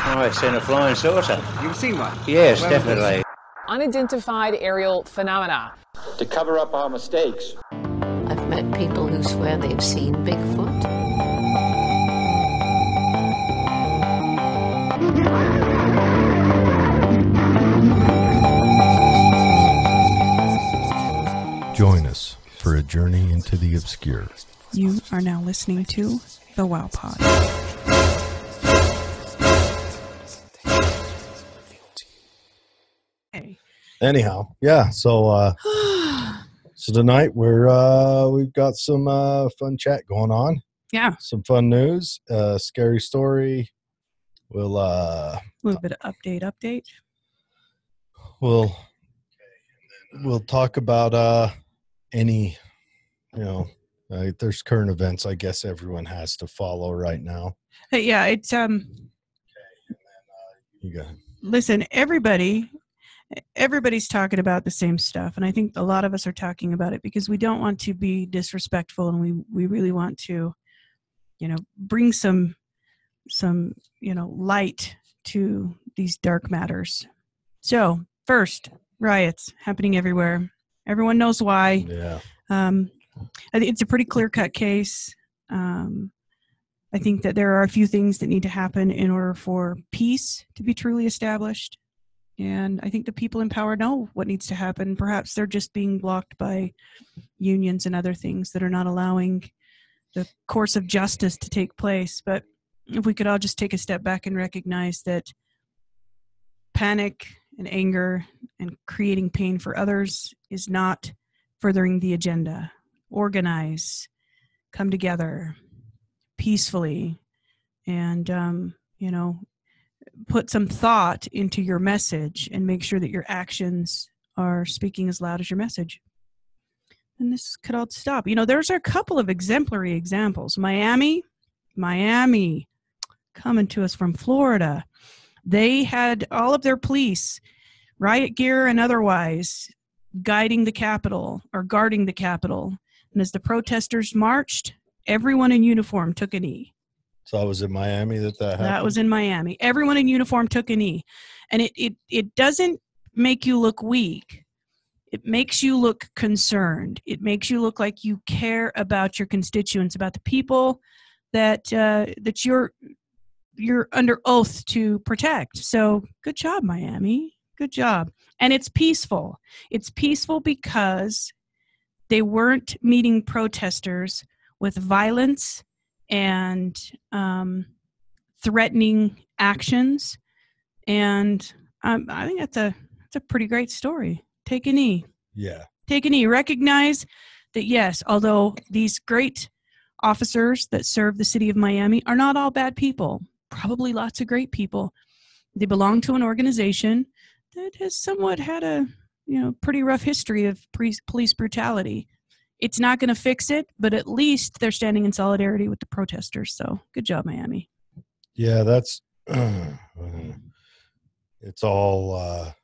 I've seen a flying saucer. You've seen one? Yes, definitely. Unidentified aerial phenomena. To cover up our mistakes. I've met people who swear they've seen Bigfoot. Join us for a journey into the obscure. You are now listening to The Wow Pod. Hey. Anyhow, yeah, so tonight we've got some fun chat going on. Yeah. Some fun news, scary story. We'll A little bit of update. We'll talk about any, there's current events I guess everyone has to follow right now. Yeah, it's You got it. Listen, everybody's talking about the same stuff, and I think a lot of us are talking about it because we don't want to be disrespectful, and we really want to, bring some light to these dark matters. So, first, riots happening everywhere. Everyone knows why. Yeah. I think it's a pretty clear-cut case. I think that there are a few things that need to happen in order for peace to be truly established. And I think the people in power know what needs to happen. Perhaps they're just being blocked by unions and other things that are not allowing the course of justice to take place. But if we could all just take a step back and recognize that panic and anger and creating pain for others is not furthering the agenda. Organize, come together peacefully, and, put some thought into your message and make sure that your actions are speaking as loud as your message. And this could all stop. There's a couple of exemplary examples. Miami, coming to us from Florida. They had all of their police, riot gear and otherwise, guarding the Capitol. And as the protesters marched, everyone in uniform took a knee. So I was in Miami that happened? That was in Miami. Everyone in uniform took a knee. And it doesn't make you look weak. It makes you look concerned. It makes you look like you care about your constituents, about the people that you're under oath to protect. So good job, Miami. Good job. And it's peaceful. It's peaceful because they weren't meeting protesters with violence and threatening actions. And I think that's a pretty great story. Take a knee. Yeah. Take a knee. Recognize that, yes, although these great officers that serve the city of Miami are not all bad people, probably lots of great people. They belong to an organization that has somewhat had a pretty rough history of police brutality. It's not going to fix it, but at least they're standing in solidarity with the protesters. So good job, Miami. Yeah, that's it's all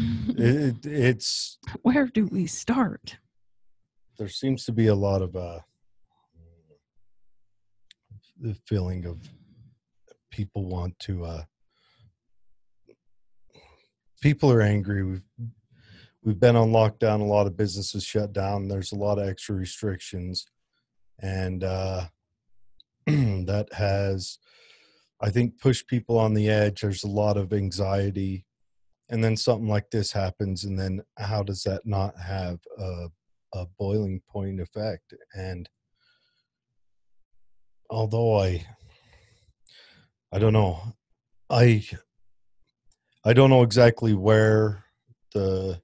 it's where do we start? There seems to be a lot of the feeling of people want to people are angry. We've been on lockdown, a lot of businesses shut down, there's a lot of extra restrictions, and that has, I think, pushed people on the edge. There's a lot of anxiety, and then something like this happens, and then how does that not have a boiling point effect? And although I don't know, I don't know exactly where the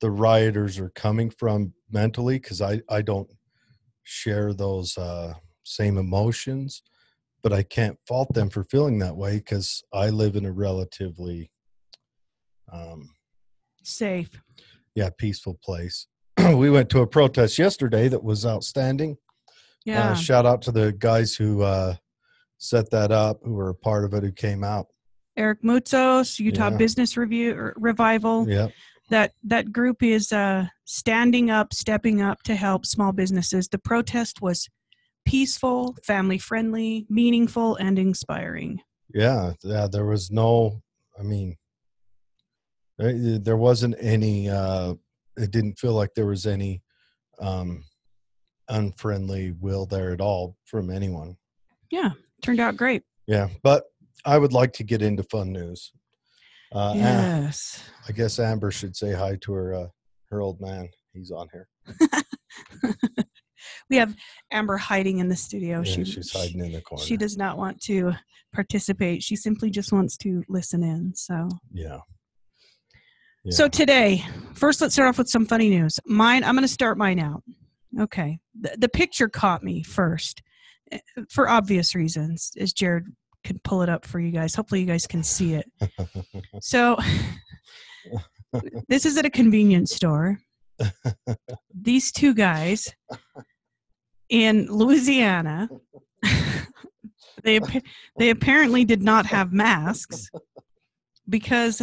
rioters are coming from mentally, because I don't share those same emotions, but I can't fault them for feeling that way because I live in a relatively safe, peaceful place. We went to a protest yesterday that was outstanding. Yeah. Shout out to the guys who set that up, who were a part of it, who came out. Eric Mutzos, Utah Business Revival. Yeah. That group is standing up, stepping up to help small businesses. The protest was peaceful, family friendly, meaningful, and inspiring. Yeah, there was no, I mean, there wasn't any, it didn't feel like there was any unfriendly will there at all from anyone. Yeah, turned out great. Yeah, but I would like to get into fun news. Yes. I guess Amber should say hi to her old man. He's on here. We have Amber hiding in the studio. Yeah, she's hiding in the corner. She does not want to participate. She simply just wants to listen in. So yeah. So today, first let's start off with some funny news. I'm going to start mine out. Okay. The picture caught me first for obvious reasons, as Jared could pull it up for you guys. Hopefully you guys can see it. So this is at a convenience store. These two guys in Louisiana, they apparently did not have masks because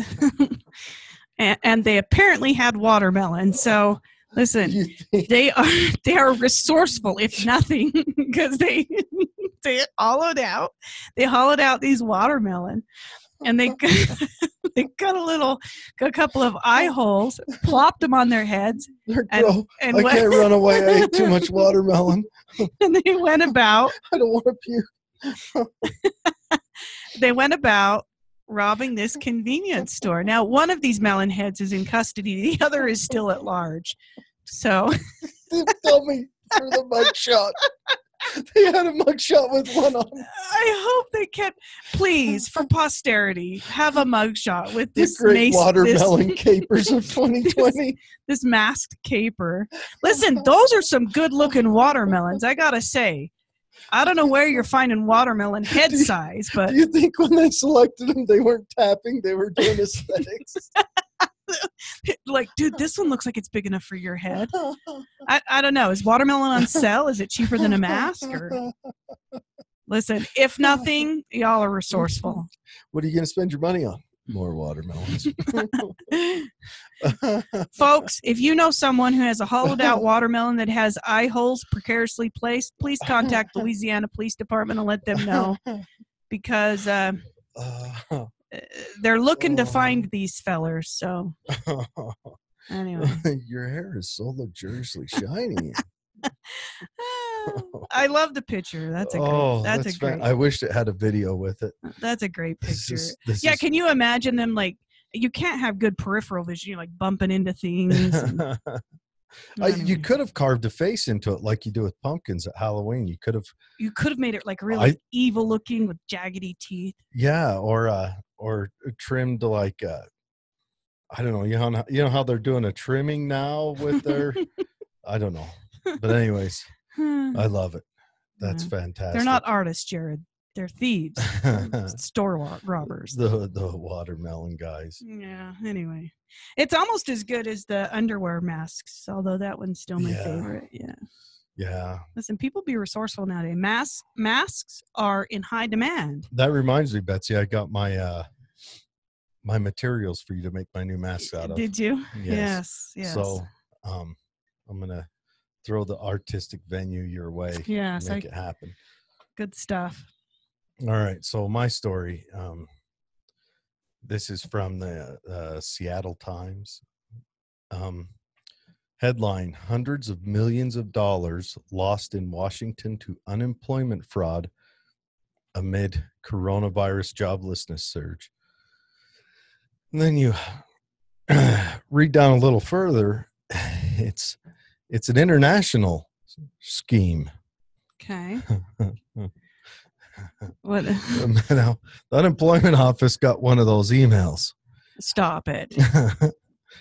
and they apparently had watermelon. So listen, they are resourceful, if nothing, because they hollowed out these watermelon, and they cut a couple of eye holes, plopped them on their heads, and I can't run away. I ate too much watermelon. And they went about. I don't want to puke. They went about robbing this convenience store. Now, one of these melon heads is in custody. The other is still at large. So, tell me for the mugshot. They had a mugshot with one on. I hope they can, please, for posterity, have a mugshot with this the great watermelon capers of 2020. This masked caper. Listen, those are some good-looking watermelons, I gotta say. I don't know where you're finding watermelon head size, but do you think when they selected them, they weren't tapping? They were doing aesthetics. Like, dude, this one looks like it's big enough for your head. I don't know. Is watermelon on sale? Is it cheaper than a mask? Or listen, if nothing, y'all are resourceful. What are you going to spend your money on? More watermelons. Folks, if you know someone who has a hollowed out watermelon that has eye holes precariously placed, please contact the Louisiana Police Department and let them know, because they're looking to find these fellers. So anyway, your hair is so luxuriously shiny. I love the picture. That's a great. I wish it had a video with it. That's a great picture. This yeah, is... can you imagine them, like, you can't have good peripheral vision, you're like bumping into things. You could have carved a face into it like you do with pumpkins at Halloween. You could have made it like really evil looking with jaggedy teeth. Yeah, or trimmed like I don't know. You know how they're doing a trimming now with their I don't know. But anyways, I love it. That's fantastic. They're not artists, Jared. They're thieves. Store robbers. The watermelon guys. Yeah, anyway. It's almost as good as the underwear masks, although that one's still my favorite. Yeah. Yeah. Listen, people be resourceful nowadays. Masks are in high demand. That reminds me, Betsy, I got my my materials for you to make my new masks out of. Did you? Yes. Yes. So I'm gonna throw the artistic venue your way. Yes. Make it happen. Good stuff. All right. So my story, this is from the Seattle Times. Headline: Hundreds of millions of dollars lost in Washington to unemployment fraud amid coronavirus joblessness surge. And then you read down a little further. It's an international scheme. Okay. What? Now, the unemployment office got one of those emails. Stop it.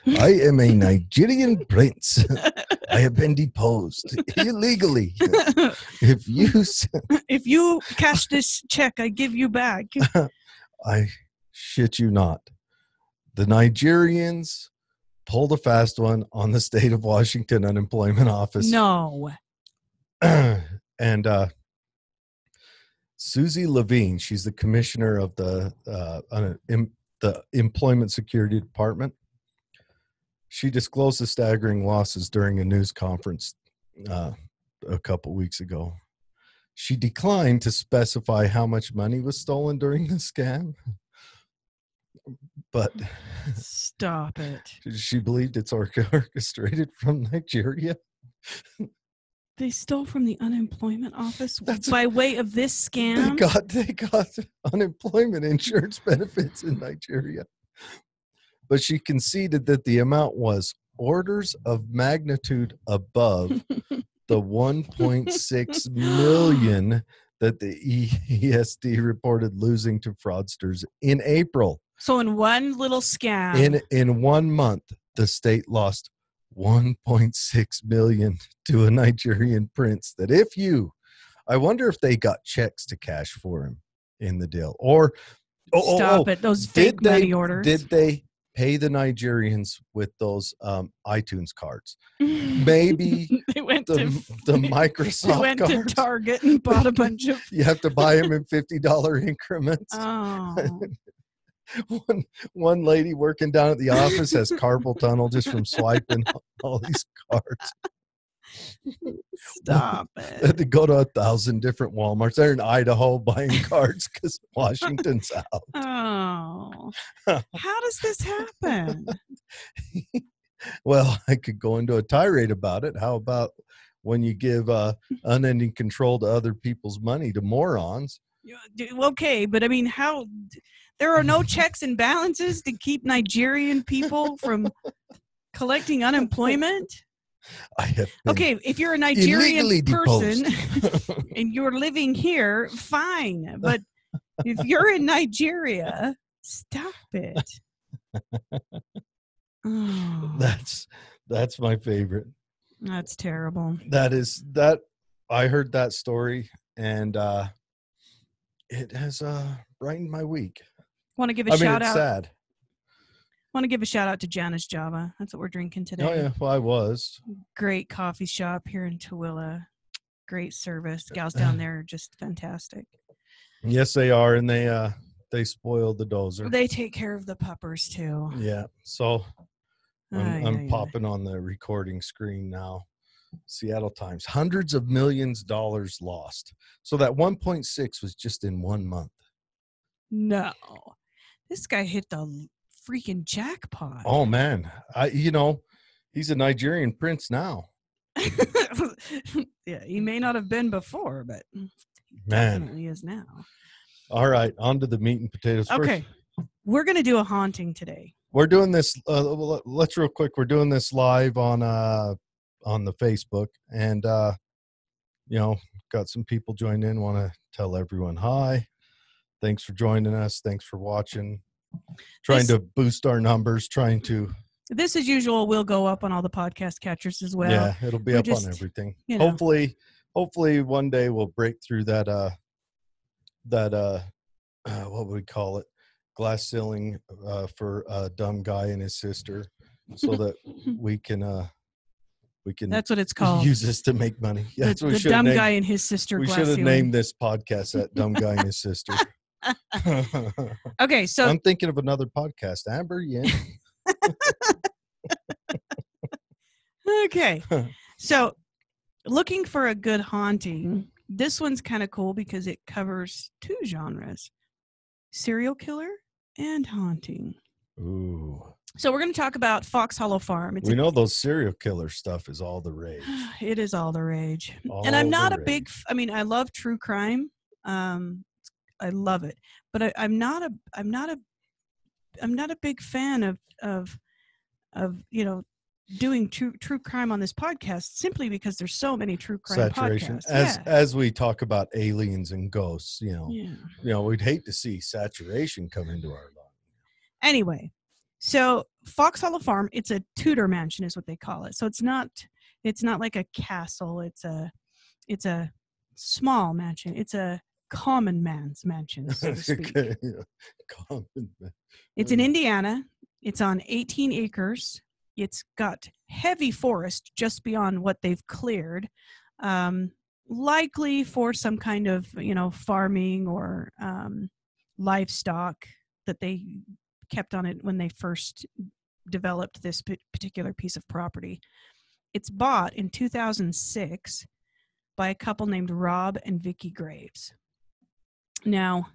I am a Nigerian prince. I have been deposed illegally. If you cash this check, I give you back. I shit you not. The Nigerians pulled a fast one on the state of Washington unemployment office. No. And Susie Levine, she's the commissioner of the Employment Security Department. She disclosed the staggering losses during a news conference a couple weeks ago. She declined to specify how much money was stolen during the scam, but Stop it. she believed it's orchestrated from Nigeria. They stole from the unemployment office by way of this scam? They got unemployment insurance benefits in Nigeria. But she conceded that the amount was orders of magnitude above the 1.6 million that the ESD reported losing to fraudsters in April. So in one little scam. In 1 month, the state lost 1.6 million to a Nigerian prince that I wonder if they got checks to cash for him in the deal. Or Stop it. Those fake money orders. Did they pay the Nigerians with those iTunes cards? Maybe they went the Microsoft they went cards. to Target and bought a bunch of. You have to buy them in $50 increments. Oh. One lady working down at the office has carpal tunnel just from swiping all these cards. Stop They had to go to 1,000 different Walmarts. They're in Idaho buying cards because Washington's out. Oh, how does this happen? Well, I could go into a tirade about it. How about when you give unending control to other people's money to morons? Okay, but I mean, how? There are no checks and balances to keep Nigerian people from collecting unemployment? Okay, if you're a Nigerian person and you're living here, fine. But if you're in Nigeria, stop it. Oh, that's my favorite. That's terrible. That I heard that story and it has brightened my week. Want to give a shout it's out? Sad. Want to give a shout out to Jana's Java. That's what we're drinking today. Oh yeah, well I was. Great coffee shop here in Tooele. Great service. Gals down there are just fantastic. Yes, they are, and they spoiled the dozer. They take care of the puppers too. Yeah. So I'm popping on the recording screen now. Seattle Times, hundreds of millions dollars lost. So that 1.6 was just in 1 month. No, this guy hit the freaking jackpot. Oh man, he's a Nigerian prince now. Yeah, he may not have been before, but he Man. definitely is now. All right, on to the meat and potatoes. Okay, we're gonna do a haunting today. We're doing this. Let's real quick. We're doing this live on the Facebook, and got some people joined in. Want to tell everyone hi. Thanks for joining us. Thanks for watching. Trying to boost our numbers. This, as usual, will go up on all the podcast catchers as well. Yeah, it'll be up on everything. Hopefully one day we'll break through that what would we call it? Glass ceiling for a dumb guy and his sister, so that we can. That's what it's called. Use this to make money. Yeah, that's what the dumb guy and his sister. We should have named this podcast that "Dumb Guy and His Sister." Okay, so I'm thinking of another podcast. Amber, yeah. Okay, so looking for a good haunting. This one's kind of cool because it covers two genres: serial killer and haunting. Ooh. So we're going to talk about Fox Hallow Farm. We know those serial killer stuff is all the rage. It is all the rage. And I'm not I love true crime. I love it, but I'm not a big fan of doing true crime on this podcast, simply because there's so many true crime podcasts. As we talk about aliens and ghosts, we'd hate to see saturation come into our life. Anyway. So Fox Hallow Farm, it's a Tudor mansion is what they call it. So it's not like a castle. It's a small mansion. It's a common man's mansion, so to speak. Okay, yeah. Common man. It's in Indiana. It's on 18 acres. It's got heavy forest just beyond what they've cleared, likely for some kind of farming or livestock that they kept on it when they first developed this particular piece of property. It's bought in 2006 by a couple named Rob and Vicky Graves. Now,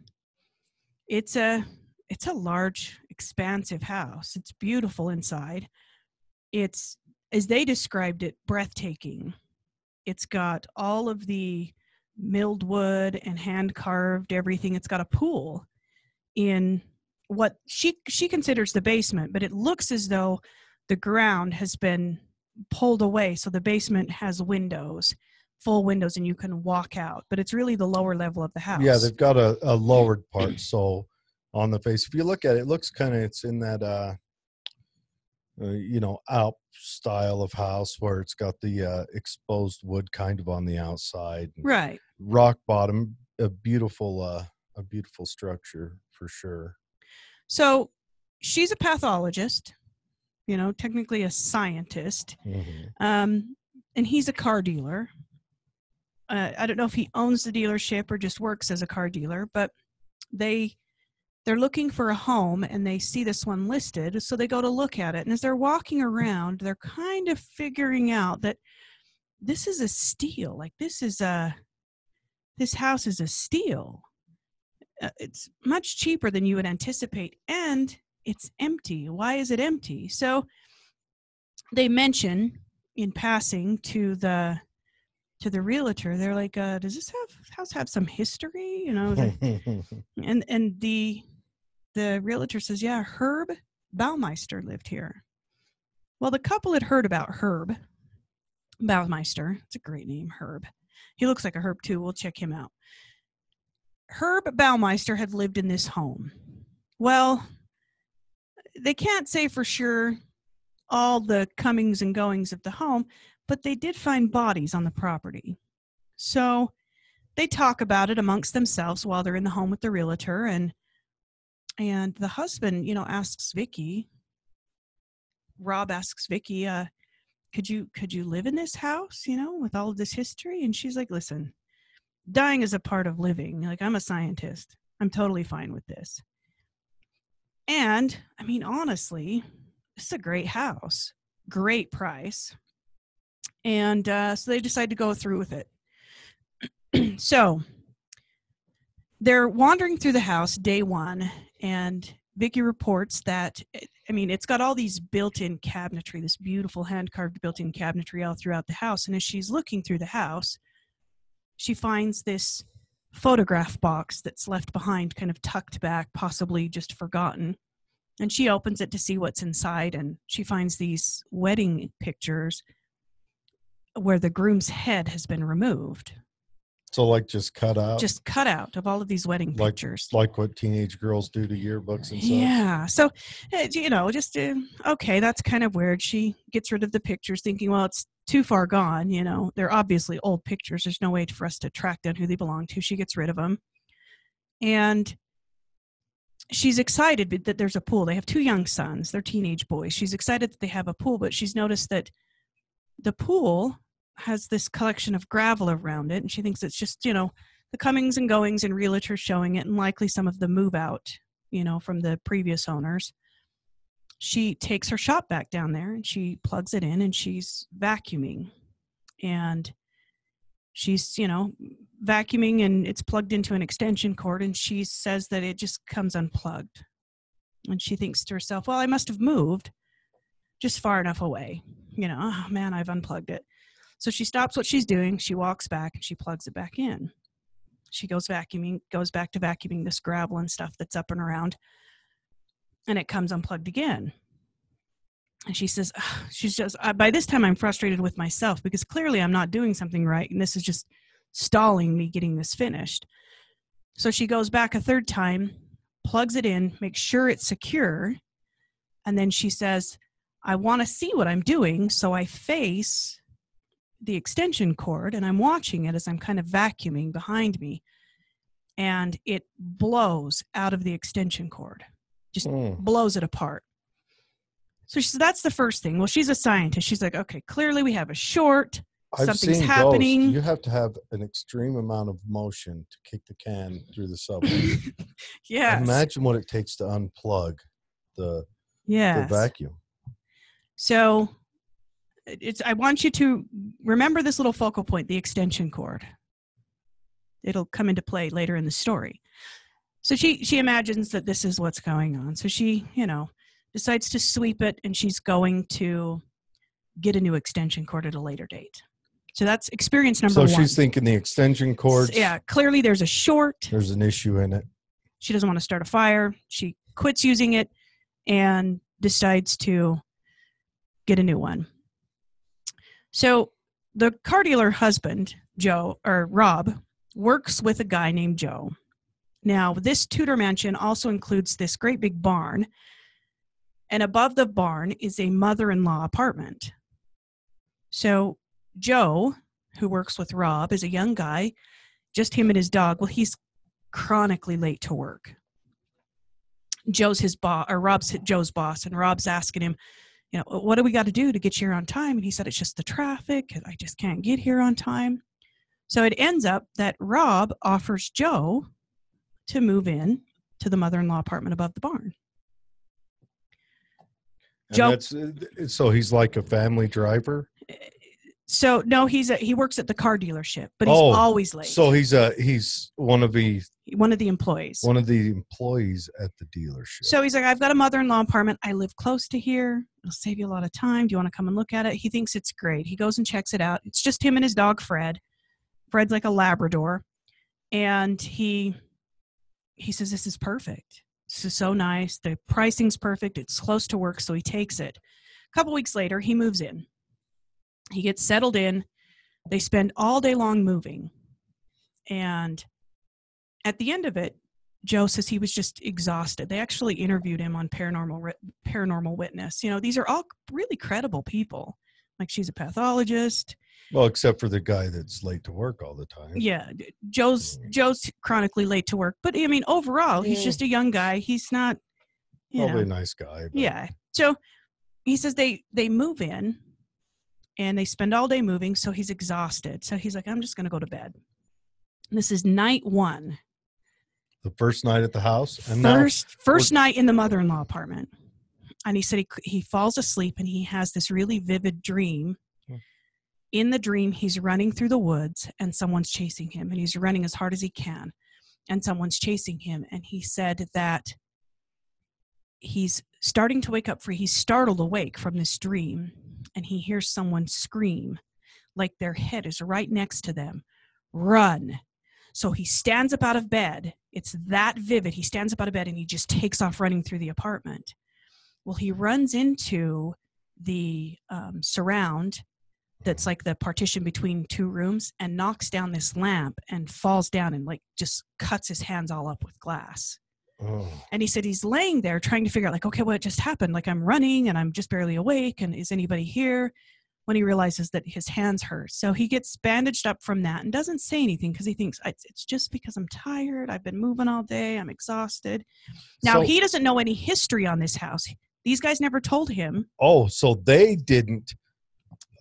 it's a large, expansive house. It's beautiful inside. It's, as they described it, breathtaking. It's got all of the milled wood and hand carved everything. It's got a pool in what she considers the basement, but it looks as though the ground has been pulled away, so the basement has windows, full windows, and you can walk out, but it's really the lower level of the house. Yeah, they've got a lowered part, so on the face, if you look at it, it looks kind of, it's in that Alp style of house where it's got the exposed wood kind of on the outside, right? Rock bottom, a beautiful structure for sure. So she's a pathologist, technically a scientist, and he's a car dealer. I don't know if he owns the dealership or just works as a car dealer, but they're looking for a home and they see this one listed, so they go to look at it. And as they're walking around, they're kind of figuring out that this is a steal. Like this house is a steal. It's much cheaper than you would anticipate, and it's empty. Why is it empty? So they mention in passing to the realtor, they're like, does this house have some history? And the realtor says, yeah, Herb Baumeister lived here. Well, the couple had heard about Herb Baumeister. It's a great name, Herb. He looks like a herb too. We'll check him out. Herb Baumeister had lived in this home. Well, they can't say for sure all the comings and goings of the home, but they did find bodies on the property. So they talk about it amongst themselves while they're in the home with the realtor, and the husband, asks Vicky, Rob asks Vicky, could you live in this house, with all of this history? And she's like, listen, dying is a part of living. Like, I'm a scientist. I'm totally fine with this. And I mean, honestly, it's a great house, great price. And so they decide to go through with it. So they're wandering through the house day one, and Vicky reports that, it's got all these built-in cabinetry, this beautiful hand-carved built-in cabinetry all throughout the house. And as she's looking through the house, she finds this photograph box that's left behind, kind of tucked back, possibly just forgotten. And she opens it to see what's inside, and she finds these wedding pictures where the groom's head has been removed. So like just cut out? Just cut out of all of these wedding pictures. Like what teenage girls do to yearbooks and stuff? Yeah. So, okay, that's kind of weird. She gets rid of the pictures thinking, well, it's too far gone. They're obviously old pictures. There's no way for us to track down who they belong to. She gets rid of them. And she's excited that there's a pool. They have 2 young sons. They're teenage boys. She's excited that they have a pool, but she's noticed that the pool has this collection of gravel around it, and she thinks it's just, the comings and goings and realtors showing it, and likely some of the move out, from the previous owners. She takes her shop vac down there and she plugs it in, and she's vacuuming. And she's, vacuuming, and it's plugged into an extension cord, and she says that it just comes unplugged. And she thinks to herself, well, I must have moved just far enough away. Oh man, I've unplugged it. So she stops what she's doing. She walks back and she plugs it back in. She goes back to vacuuming this gravel and stuff that's up and around. And it comes unplugged again. And she says, by this time I'm frustrated with myself because clearly I'm not doing something right. And this is just stalling me getting this finished. So she goes back a third time, plugs it in, makes sure it's secure. And then she says, I want to see what I'm doing. So I face the extension cord and I'm watching it as I'm kind of vacuuming behind me, and it blows out of the extension cord, just blows it apart. So she said, that's the first thing. Well, she's a scientist. She's like, okay, clearly we have a short, something's happening. Ghosts. You have to have an extreme amount of motion to kick the can through the subway. Yes. Imagine what it takes to unplug the vacuum. So I want you to remember this little focal point, the extension cord. It'll come into play later in the story. So she imagines that this is what's going on. So she, decides to sweep it, and she's going to get a new extension cord at a later date. So that's experience number one. So she's thinking the extension cords. Yeah, clearly there's a short. There's an issue in it. She doesn't want to start a fire. She quits using it and decides to get a new one. So the car dealer husband, Rob, works with a guy named Joe. Now, this Tudor mansion also includes this great big barn, and above the barn is a mother-in-law apartment. So Joe, who works with Rob, is a young guy, just him and his dog. Well, he's chronically late to work. Joe's his boss, or Rob's Joe's boss, and Rob's asking him, what do we got to do to get here on time? And he said, it's just the traffic. I just can't get here on time. So it ends up that Rob offers Joe to move in to the mother-in-law apartment above the barn. Joe, so he's like a family driver? So no, he works at the car dealership, but he's always late. So he's one of the employees. One of the employees at the dealership. So he's like, I've got a mother-in-law apartment. I live close to here. It'll save you a lot of time. Do you want to come and look at it? He thinks it's great. He goes and checks it out. It's just him and his dog, Fred. Fred's like a Labrador. And he says, this is perfect. This is so nice. The pricing's perfect. It's close to work, so he takes it. A couple weeks later, he moves in. He gets settled in. They spend all day long moving. And at the end of it, Joe says he was just exhausted. They actually interviewed him on Paranormal Witness. These are all really credible people. Like, she's a pathologist. Well, except for the guy that's late to work all the time. Yeah. Joe's chronically late to work. But, overall, he's just a young guy. He's not, probably a nice guy. But. Yeah. So he says they move in, and they spend all day moving, so he's exhausted. So he's like, I'm just going to go to bed. And this is night one. The first night at the house? And first night in the mother-in-law apartment. And he said he falls asleep, and he has this really vivid dream. In the dream, he's running through the woods, and someone's chasing him, and he's running as hard as he can, and someone's chasing him. And he said that he's starting to wake up he's startled awake from this dream, and he hears someone scream like their head is right next to them. Run. So he stands up out of bed. It's that vivid. He stands up out of bed, and he just takes off running through the apartment. Well, he runs into the surround that's like the partition between two rooms, and knocks down this lamp and falls down and just cuts his hands all up with glass. Oh. And he said he's laying there trying to figure out okay, what just happened? I'm running and I'm just barely awake, and is anybody here? When he realizes that his hands hurt. So he gets bandaged up from that and doesn't say anything because he thinks it's just because I'm tired. I've been moving all day. I'm exhausted. Now, he doesn't know any history on this house. These guys never told him. Oh, so they didn't.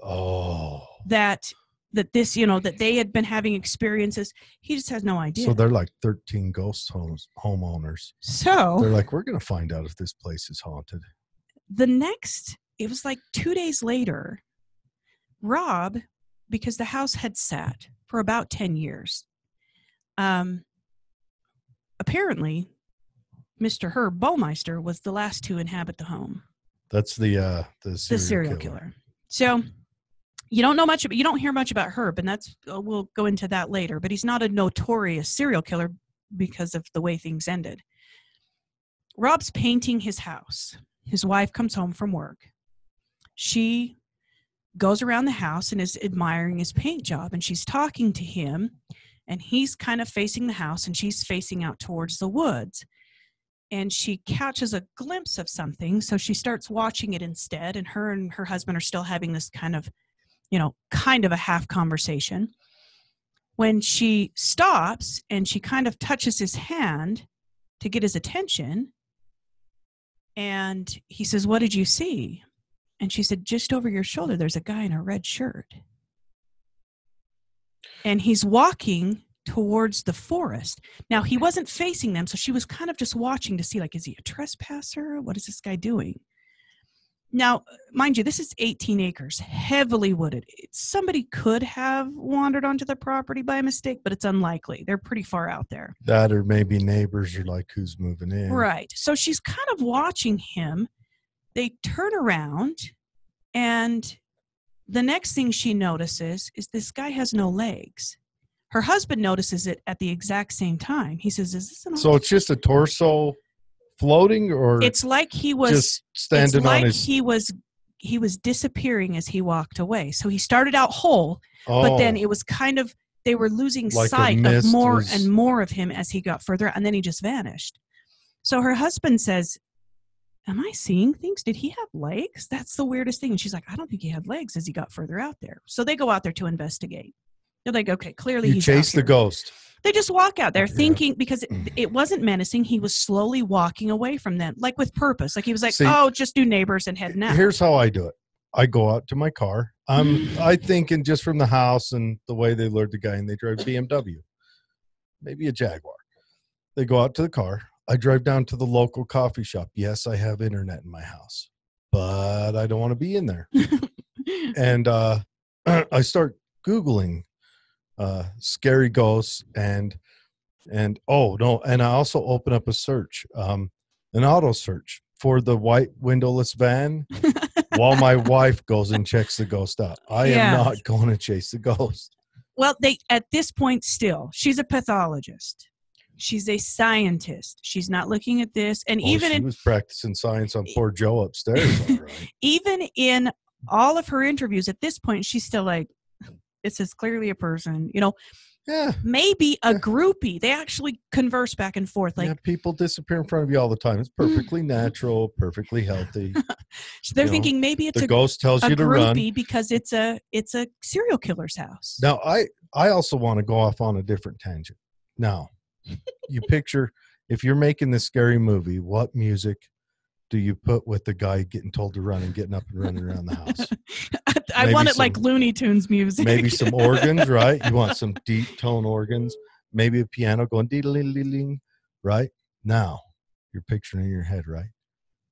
Oh. That this, that they had been having experiences. He just has no idea. So they're like 13 ghost homeowners. So they're like, we're going to find out if this place is haunted. It was 2 days later, Rob, because the house had sat for about 10 years, apparently Mr. Herb Baumeister was the last to inhabit the home. That's the serial killer. So you don't hear much about Herb, and we'll go into that later, but he's not a notorious serial killer because of the way things ended. Rob's painting his house. His wife comes home from work. She goes around the house and is admiring his paint job, and she's talking to him, and he's kind of facing the house, and she's facing out towards the woods. And she catches a glimpse of something, so she starts watching it instead, and her husband are still having this kind of a half conversation. When she stops and she kind of touches his hand to get his attention, and he says, "What did you see?" And she said, "Just over your shoulder, there's a guy in a red shirt. And he's walking towards the forest." Now, he wasn't facing them, so she was kind of just watching to see, is he a trespasser? What is this guy doing? Now, mind you, this is 18 acres, heavily wooded. Somebody could have wandered onto the property by mistake, but it's unlikely. They're pretty far out there. That or maybe neighbors are like, who's moving in? Right. So she's kind of watching him. They turn around, and the next thing she notices is this guy has no legs. Her husband notices it at the exact same time. He says, "Is this an?" So it's just a torso floating, or it's like he was just standing it's like on his. he was disappearing as he walked away. So he started out whole, but then it was kind of they were losing Like a sight of mist more was- and more of him as he got further, and then he just vanished. So her husband says, "Am I seeing things? Did he have legs? That's the weirdest thing." And she's like, "I don't think he had legs as he got further out there." So they go out there to investigate. They're like, "Okay, clearly You he's chase out the here." ghost. They just walk out there Yeah. thinking, because it wasn't menacing. He was slowly walking away from them, like with purpose. Like he was like, See, "Oh, just do neighbors and head now." Here's how I do it. I go out to my car. I thinking just from the house and the way they lured the guy, and they drive BMW, maybe a Jaguar. They go out to the car. I drive down to the local coffee shop. Yes, I have internet in my house, but I don't want to be in there. And I start Googling scary ghosts and oh no, and I also open up a search, an auto search for the white windowless van while my wife goes and checks the ghost out. I am Yeah. not going to chase the ghost. Well, they at this point still, she's a pathologist. She's a scientist. She's not looking at this. And She was practicing science on poor Joe upstairs. All right. even in all of her interviews at this point, she's still like, this is clearly a person, Yeah. maybe a groupie. They actually converse back and forth. Like, Yeah, people disappear in front of you all the time. It's perfectly natural, perfectly healthy. they're thinking maybe it's The a ghost tells a you to run. groupie because it's a serial killer's house. Now, I also want to go off on a different tangent. Now, you picture, if you're making this scary movie, what music do you put with the guy getting told to run and getting up and running around the house? I Maybe want it like some- Looney Tunes music. Maybe some organs, right? You want some deep tone organs. Maybe a piano going dee-ling, right? Now, you're picturing in your head, right?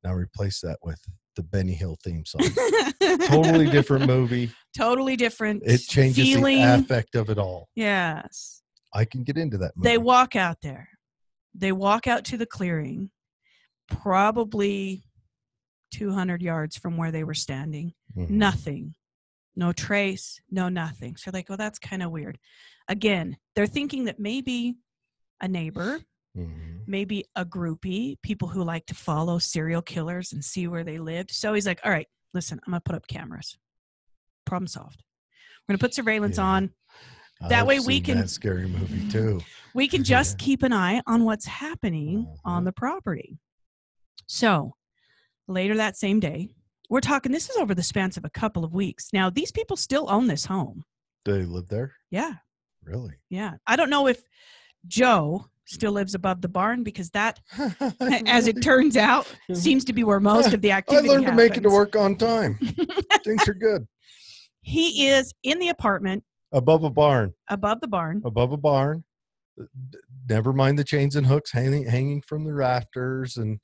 Now replace that with the Benny Hill theme song. Totally different movie. Totally different. It changes feeling. the affect of it all. Yes. I can get into that movie. They walk out there. They walk out to the clearing, probably 200 yards from where they were standing. Mhm. Nothing. No trace, no nothing. So they're like, well, that's kind of weird. Again, they're thinking that maybe a neighbor, Mhm. maybe a groupie, people who like to follow serial killers and see where they lived. So he's like, all right, listen, I'm going to put up cameras. Problem solved. We're going to put surveillance Yeah. on. That I've way we seen can- that scary movie too. We can just keep an eye on what's happening on the property. So later that same day, we're talking, this is over the span of a couple of weeks. Now, these people still own this home. Do they live there? Yeah. Really? Yeah. I don't know if Joe still lives above the barn, because that, as it turns out, seems to be where most of the I activity learned to make it to happens. work on time. Things are good. He is in the apartment Above a barn. above the barn. Above a barn. Never mind the chains and hooks hanging from the rafters, and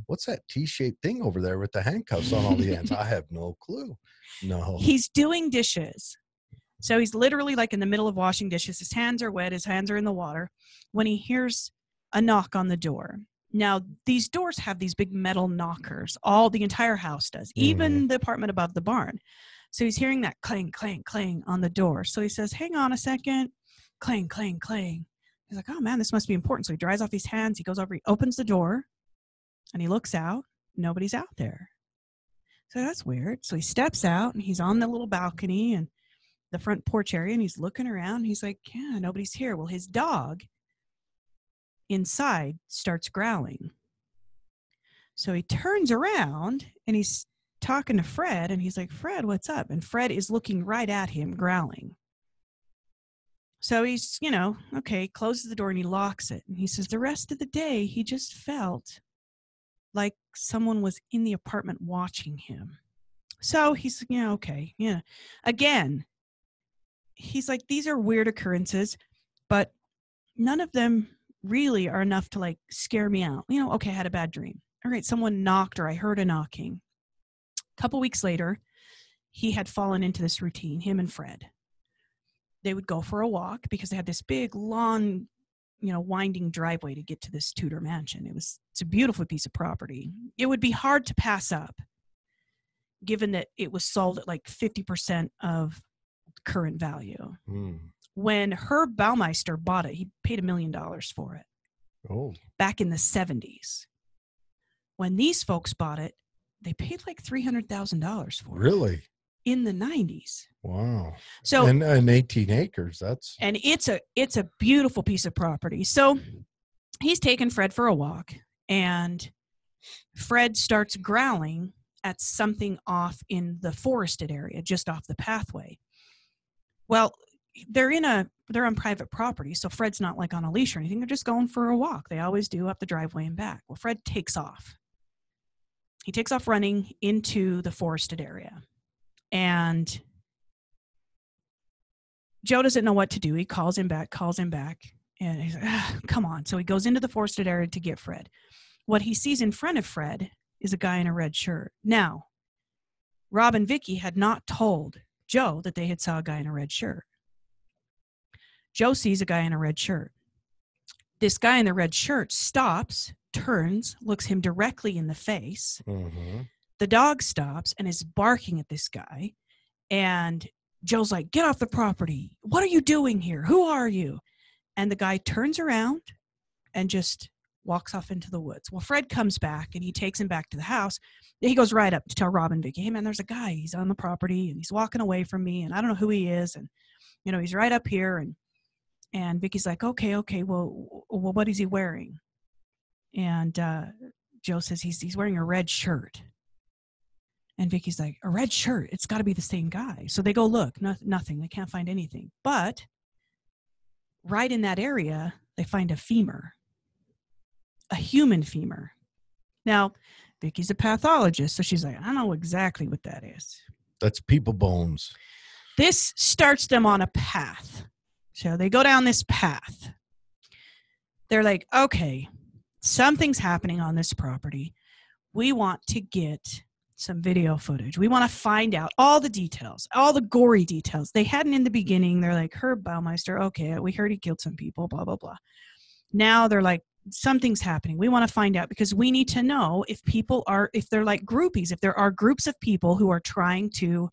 what's that T-shaped thing over there with the handcuffs on all the ends? I have no clue. No. He's doing dishes. So he's literally like in the middle of washing dishes. His hands are wet. His hands are in the water when he hears a knock on the door. Now, these doors have these big metal knockers. The entire house does, even the apartment above the barn. So he's hearing that clang, clang, clang on the door. So he says, hang on a second. Clang, clang, clang. He's like, oh man, this must be important. So he dries off his hands. He goes over, he opens the door, and he looks out. Nobody's out there. So that's weird. So he steps out, and he's on the little balcony and the front porch area, and he's looking around. He's like, yeah, nobody's here. Well, his dog inside starts growling. So he turns around, and he's talking to Fred, and he's like, Fred, what's up? And Fred is looking right at him, growling. So he's, okay, closes the door and he locks it. And he says the rest of the day, he just felt like someone was in the apartment watching him. So he's, okay, yeah. Again, he's like, these are weird occurrences, but none of them really are enough to like scare me out. Okay, I had a bad dream. All right, someone knocked, or I heard a knocking. A couple weeks later, he had fallen into this routine, him and Fred. They would go for a walk because they had this big, long, winding driveway to get to this Tudor mansion. It's a beautiful piece of property. It would be hard to pass up, given that it was sold at like 50% of current value. When Herb Baumeister bought it, he paid $1 million for it. Oh. Back in the 70s. When these folks bought it, they paid like $300,000 for it. Really? In the 90s. Wow. So and 18 acres. And it's a beautiful piece of property. So he's taking Fred for a walk, and Fred starts growling at something off in the forested area, just off the pathway. Well, they're on private property, so Fred's not like on a leash or anything. They're just going for a walk. They always do, up the driveway and back. Well, Fred takes off. He takes off running into the forested area. And Joe doesn't know what to do. He calls him back, and he's like, come on. So he goes into the forested area to get Fred. What he sees in front of Fred is a guy in a red shirt. Now, Rob and Vicky had not told Joe that they had saw a guy in a red shirt. Joe sees a guy in a red shirt. This guy in the red shirt stops, turns, looks him directly in the face. Mm-hmm. The dog stops and is barking at this guy. And Joe's like, get off the property. What are you doing here? Who are you? And the guy turns around and just walks off into the woods. Well, Fred comes back and he takes him back to the house. He goes right up to tell Rob and Vicky, hey, man, there's a guy. He's on the property and he's walking away from me. And I don't know who he is. And, he's right up here. And Vicky's like, okay, well, what is he wearing? And Joe says he's wearing a red shirt. And Vicky's like, a red shirt? It's got to be the same guy. So they go look, nothing. They can't find anything. But right in that area, they find a femur, a human femur. Now, Vicky's a pathologist, so she's like, I don't know exactly what that is. That's people bones. This starts them on a path. So they go down this path. They're like, okay, something's happening on this property. We want to get some video footage. We want to find out all the details, all the gory details. They hadn't in the beginning. They're like, Herb Baumeister, okay, we heard he killed some people, blah, blah, blah. Now they're like, something's happening. We want to find out because we need to know if they're like groupies, if there are groups of people who are trying to,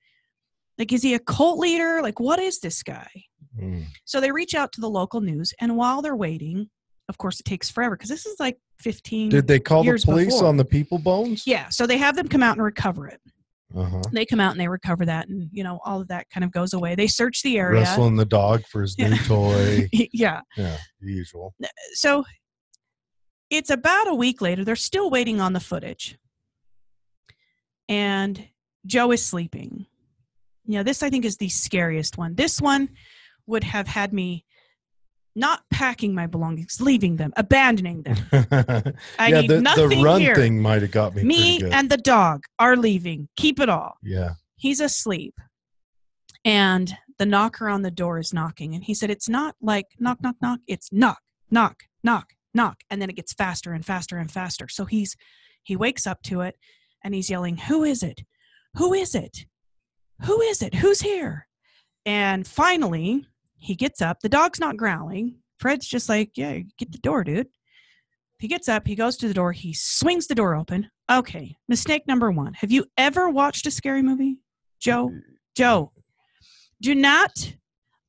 like, is he a cult leader? Like, what is this guy? So they reach out to the local news, and while they're waiting, of course, it takes forever because this is like 15 Did they call the police before. on the people bones? Yeah, so they have them come out and recover it. Uh-huh. They come out and they recover that, and all of that kind of goes away. They search the area. Wrestling the dog for his new toy. Yeah. Yeah, the usual. So it's about a week later. They're still waiting on the footage. And Joe is sleeping. This I think is the scariest one. This one would have had me not packing my belongings, leaving them, abandoning them. I need nothing the run here. thing might have got me. Me pretty good. and the dog are leaving. Keep it all. Yeah. He's asleep. And the knocker on the door is knocking. And he said, it's not like knock, knock, knock. It's knock, knock, knock, knock. And then it gets faster and faster and faster. So he wakes up to it and he's yelling, who is it? Who is it? Who is it? Who's here? And finally, he gets up. The dog's not growling. Fred's just like, yeah, get the door, dude. He gets up. He goes to the door. He swings the door open. Okay, mistake number one. Have you ever watched a scary movie? Joe, do not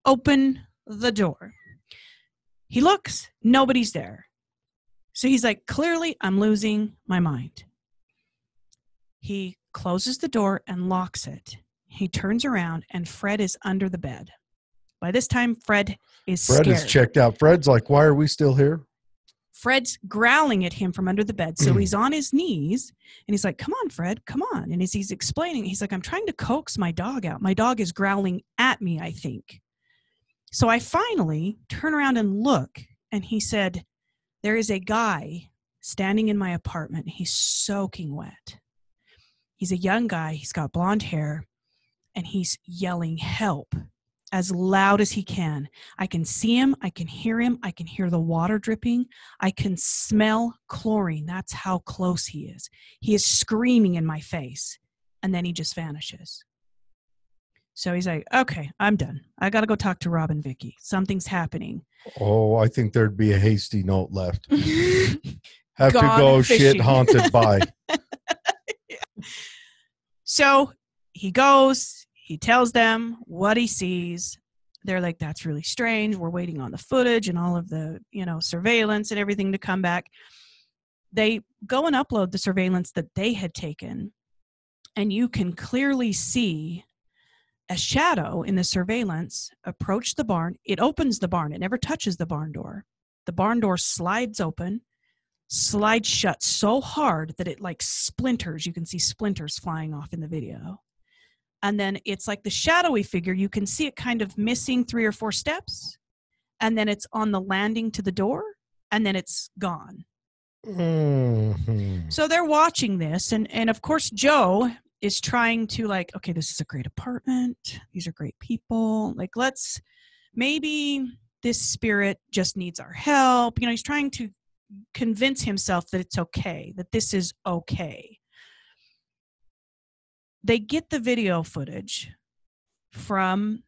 open the door. He looks. Nobody's there. So he's like, clearly, I'm losing my mind. He closes the door and locks it. He turns around, and Fred is under the bed. By this time, Fred is scared. Fred is checked out. Fred's like, why are we still here? Fred's growling at him from under the bed. So he's on his knees, and he's like, come on, Fred, come on. And as he's explaining, he's like, I'm trying to coax my dog out. My dog is growling at me, I think. So I finally turn around and look, and he said, there is a guy standing in my apartment. He's soaking wet. He's a young guy. He's got blonde hair, and he's yelling, help, as loud as he can. I can see him. I can hear him. I can hear the water dripping. I can smell chlorine. That's how close he is. He is screaming in my face. and then he just vanishes. So he's like, okay, I'm done. I got to go talk to Rob and Vicky. Something's happening. Oh, I think there'd be a hasty note left. Have to Gone go fishing. shit haunted by. Yeah. So he goes, he tells them what he sees. They're like, that's really strange. We're waiting on the footage and all of the, surveillance and everything to come back. They go and upload the surveillance that they had taken, and you can clearly see a shadow in the surveillance approach the barn. It opens the barn. It never touches the barn door. The barn door slides open, slides shut so hard that it like splinters. You can see splinters flying off in the video. And then it's like the shadowy figure. You can see it kind of missing 3 or 4 steps. And then it's on the landing to the door. And then it's gone. Mm-hmm. So they're watching this. And of course, Joe is trying to like, okay, this is a great apartment. These are great people. Like, maybe this spirit just needs our help. He's trying to convince himself that it's okay, that this is okay. They get the video footage from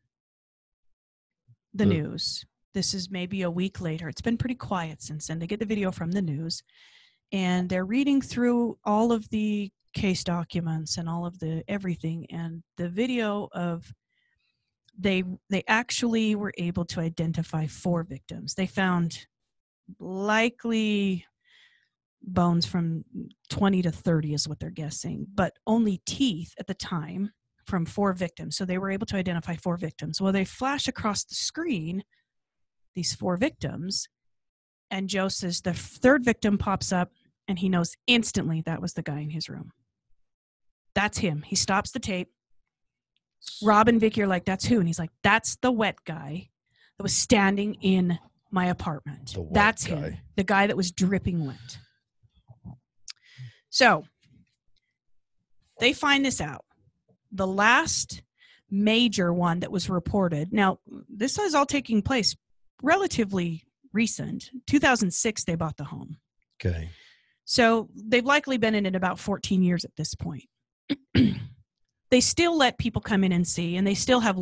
the news. This is maybe a week later. It's been pretty quiet since then. They get the video from the news, and they're reading through all of the case documents and all of the everything. And the video of they actually were able to identify 4 victims. They found likely bones from 20 to 30 is what they're guessing, but only teeth at the time from 4 victims. So they were able to identify 4 victims. Well, they flash across the screen these 4 victims, and Joe says the 3rd victim pops up, and he knows instantly that was the guy in his room. That's him. He stops the tape. Rob and Vicky are like, that's who? And he's like, that's the wet guy that was standing in my apartment. That's him. The guy that was dripping wet. So they find this out. The last major one that was reported. Now, this is all taking place relatively recent. 2006, they bought the home. Okay. So they've likely been in it about 14 years at this point. They still let people come in and see, and they still have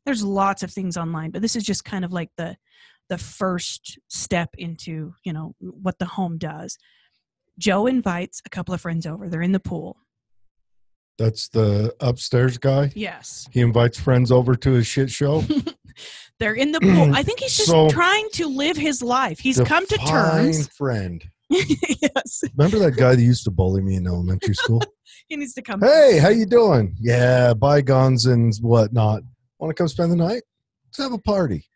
there's lots of things online, but this is just kind of like the first step into, what the home does. Joe invites a couple of friends over. They're in the pool. That's the upstairs guy? Yes. He invites friends over to his shit show? They're in the pool. I think he's just trying to live his life. He's come to terms. Friend. Yes. Remember that guy that used to bully me in elementary school? He needs to come. Hey, how you doing? Yeah, bygones and whatnot. Want to come spend the night? Let's have a party.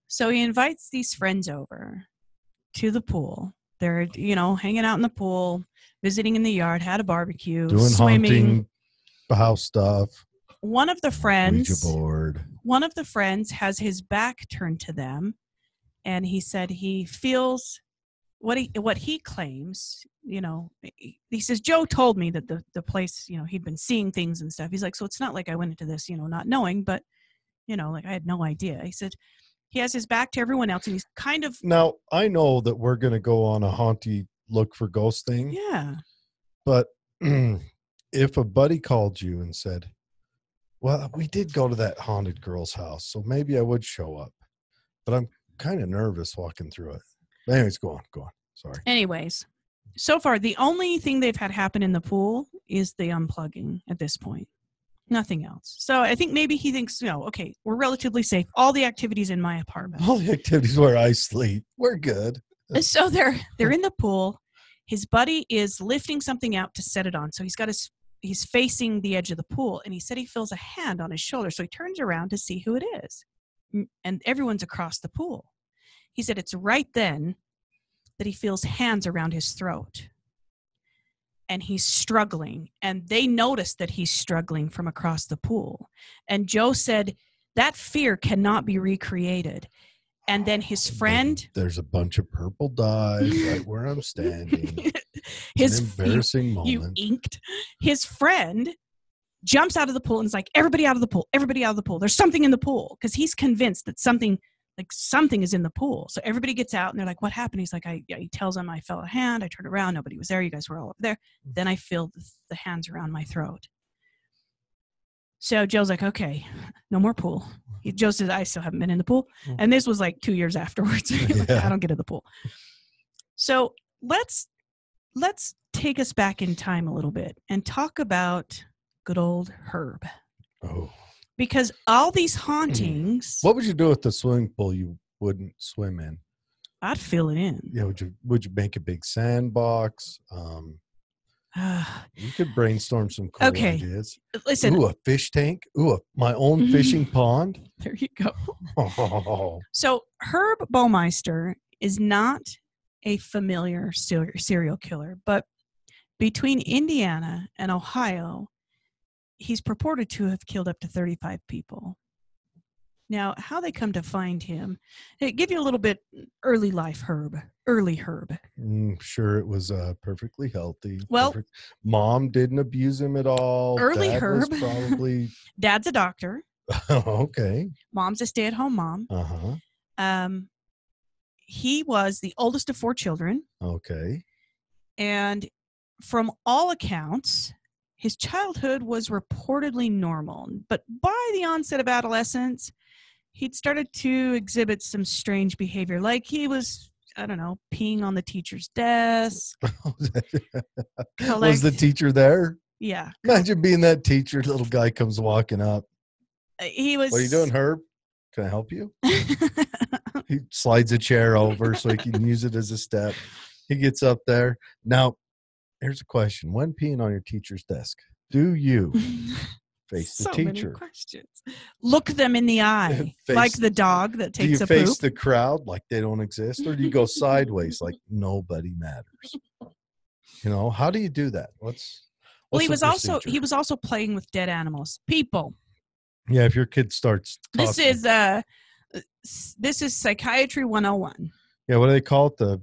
So he invites these friends over to the pool. They're, hanging out in the pool, visiting in the yard, had a barbecue, doing swimming. Hunting, house stuff. One of the friends, Ouija board. One of the friends has his back turned to them, and he said he feels what he claims. He says, Joe told me that the place, he'd been seeing things and stuff. He's like, so it's not like I went into this, not knowing, but like I had no idea. He said he has his back to everyone else, and he's kind of. Now I know that we're going to go on a haunty look for ghost thing. Yeah. But if a buddy called you and said, well, we did go to that haunted girl's house, so maybe I would show up, but I'm kind of nervous walking through it. But anyways, go on. Sorry. Anyways, so far, the only thing they've had happen in the pool is the unplugging at this point. Nothing else. So I think maybe he thinks, okay, we're relatively safe. All the activities in my apartment. All the activities where I sleep. We're good. So they're in the pool. His buddy is lifting something out to set it on. So he's facing the edge of the pool, and he said he feels a hand on his shoulder. So he turns around to see who it is. And everyone's across the pool. He said it's right then that he feels hands around his throat. And he's struggling. And they notice that he's struggling from across the pool. And Joe said that fear cannot be recreated. And then his friend. There's a bunch of purple dye right where I'm standing. It's an embarrassing moment. You inked. His friend jumps out of the pool and is like, everybody out of the pool. Everybody out of the pool. There's something in the pool. Because he's convinced that something is in the pool. So everybody gets out and they're like, what happened? He's like, he tells him I felt a hand. I turned around. Nobody was there. You guys were all over there. Then I feel the hands around my throat. So Joe's like, okay, no more pool. Joe says, I still haven't been in the pool. And this was like 2 years afterwards. Like, I don't get in the pool. So let's take us back in time a little bit and talk about good old Herb. Oh. Because all these hauntings. What would you do with the swimming pool you wouldn't swim in? I'd fill it in. Yeah, would you make a big sandbox? You could brainstorm some cool ideas. Listen. Ooh, a fish tank. Ooh, my own fishing pond. There you go. Oh. So Herb Baumeister is not a familiar serial killer, but between Indiana and Ohio, he's purported to have killed up to 35 people. Now, how they come to find him, hey, give you a little bit early life Herb. Sure, it was perfectly healthy. Well, Mom didn't abuse him at all. Early Dad Herb. was probably. Dad's a doctor. Okay. Mom's a stay-at-home mom. He was the oldest of 4 children. Okay. And from all accounts, his childhood was reportedly normal. But by the onset of adolescence, he'd started to exhibit some strange behavior. Like he was, I don't know, peeing on the teacher's desk. Was the teacher there? Yeah. Imagine being that teacher. Little guy comes walking up. He was. What are you doing, Herb? Can I help you? He slides a chair over so he can use it as a step. He gets up there. Now, here's a question. When peeing on your teacher's desk, do you face the teacher? Many questions. Look them in the eye, like the dog that takes a poop. Do you face the crowd like they don't exist, or do you go sideways like nobody matters? You know, how do you do that? Well, he was also playing with dead animals, people. Yeah, if your kid starts tossing. This is Psychiatry 101. Yeah, what do they call it? The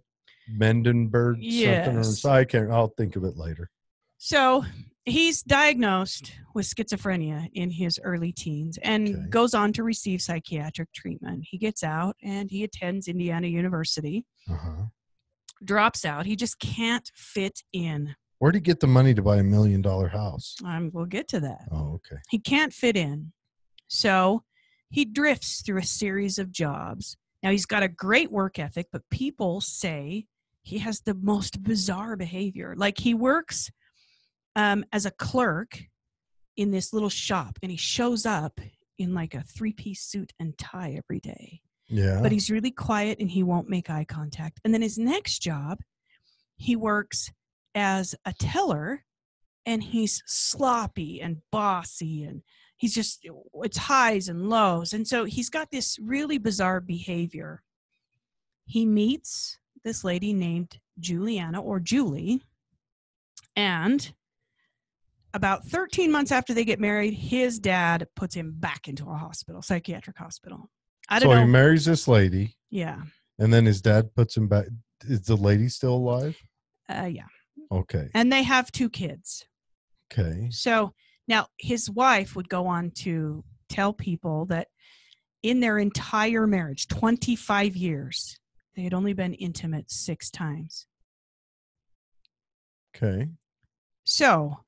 Mendenberg yes. something? I'll think of it later. So he's diagnosed with schizophrenia in his early teens and goes on to receive psychiatric treatment. He gets out and he attends Indiana University. Drops out. He just can't fit in. Where'd he get the money to buy $1 million house? We'll get to that. Oh, okay. He can't fit in. So he drifts through a series of jobs. Now, he's got a great work ethic, but people say he has the most bizarre behavior. Like he works as a clerk in this little shop, and he shows up in like a 3-piece suit and tie every day. Yeah. But he's really quiet and he won't make eye contact. And then his next job, he works as a teller, and he's sloppy and bossy, and he's just, it's highs and lows. And so he's got this really bizarre behavior. He meets this lady named Juliana, or Julie, and about 13 months after they get married, his dad puts him back into a hospital, psychiatric hospital. I don't know. So he marries this lady. Yeah. And then his dad puts him back. Is the lady still alive? Yeah. Okay. And they have 2 kids. Okay. So now his wife would go on to tell people that in their entire marriage, 25 years, they had only been intimate 6 times. Okay. So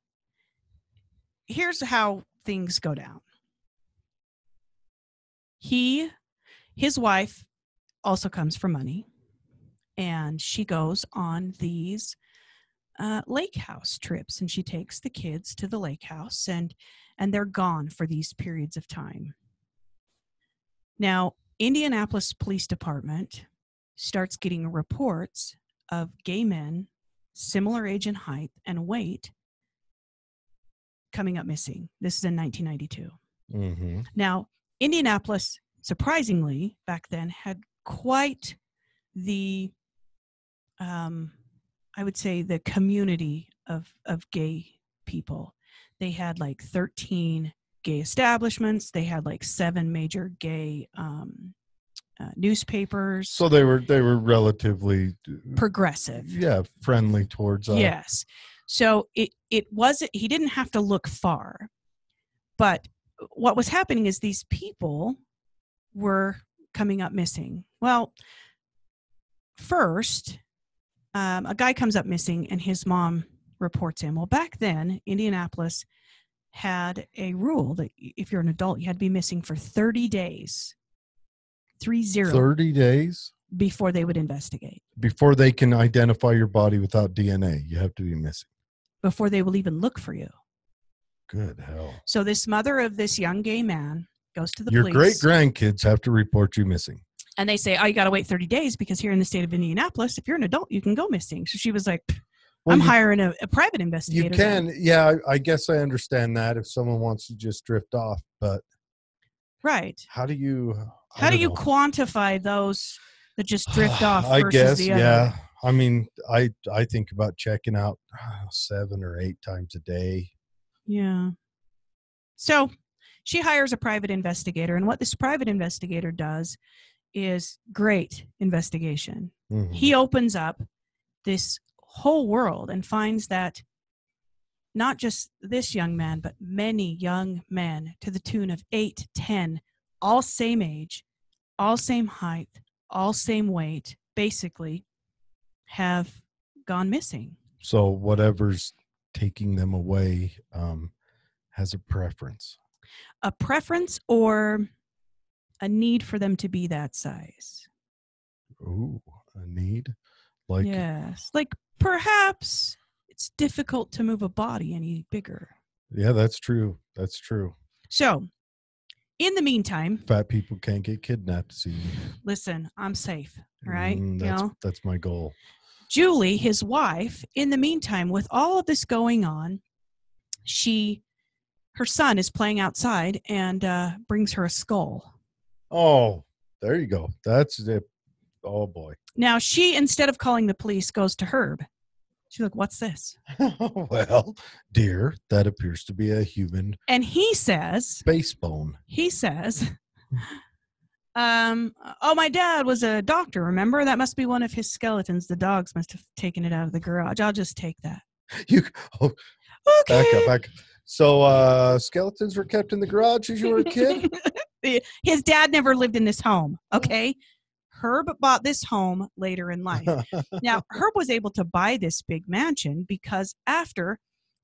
here's how things go down. His wife also comes for money, and she goes on these lake house trips, and she takes the kids to the lake house, and they're gone for these periods of time. Now, Indianapolis Police Department starts getting reports of gay men, similar age and height and weight, coming up missing. This is in 1992. Mm-hmm. Now, Indianapolis, surprisingly, back then had quite the, I would say, the community of gay people. They had like 13 gay establishments. They had like 7 major gay newspapers. So they were relatively progressive. Yeah, friendly towards yes. So it wasn't, he didn't have to look far. But what was happening is these people were coming up missing. Well, first, a guy comes up missing and his mom reports him. Well, back then, Indianapolis had a rule that if you're an adult, you had to be missing for 30 days. 30 days? Before they would investigate. Before they can identify your body without DNA, you have to be missing. Before they will even look for you. Good hell. So this mother of this young gay man goes to the Your police. great-grandkids have to report you missing. And they say, oh, you got to wait 30 days because here in the state of Indianapolis, if you're an adult, you can go missing. So she was like, I'm hiring a private investigator. You can. Yeah, I guess I understand that if someone wants to just drift off. But right. How do you quantify those that just drift off I versus guess, the other? yeah. I mean, I think about checking out 7 or 8 times a day. Yeah. So she hires a private investigator. And what this private investigator does is great investigation. Mm-hmm. He opens up this whole world and finds that not just this young man, but many young men to the tune of 8, 10, all same age, all same height, all same weight, basically have gone missing. So whatever's taking them away has a preference. A preference or a need for them to be that size. Ooh, a need? Yes. Like perhaps it's difficult to move a body any bigger. Yeah, that's true. That's true. So, in the meantime, fat people can't get kidnapped. See, listen, I'm safe, right? That's my goal. Julie, his wife, in the meantime, with all of this going on, her son is playing outside and brings her a skull. Oh, there you go. That's it. Oh boy. Now she, instead of calling the police, goes to Herb. She's like, "What's this?" Well, dear, that appears to be a human. And he says, "Base bone." He says, "Oh, my dad was a doctor. Remember? That must be one of his skeletons. The dogs must have taken it out of the garage. I'll just take that." Okay. Back up. So, skeletons were kept in the garage as you were a kid? His dad never lived in this home. Okay. Herb bought this home later in life. Now, Herb was able to buy this big mansion because after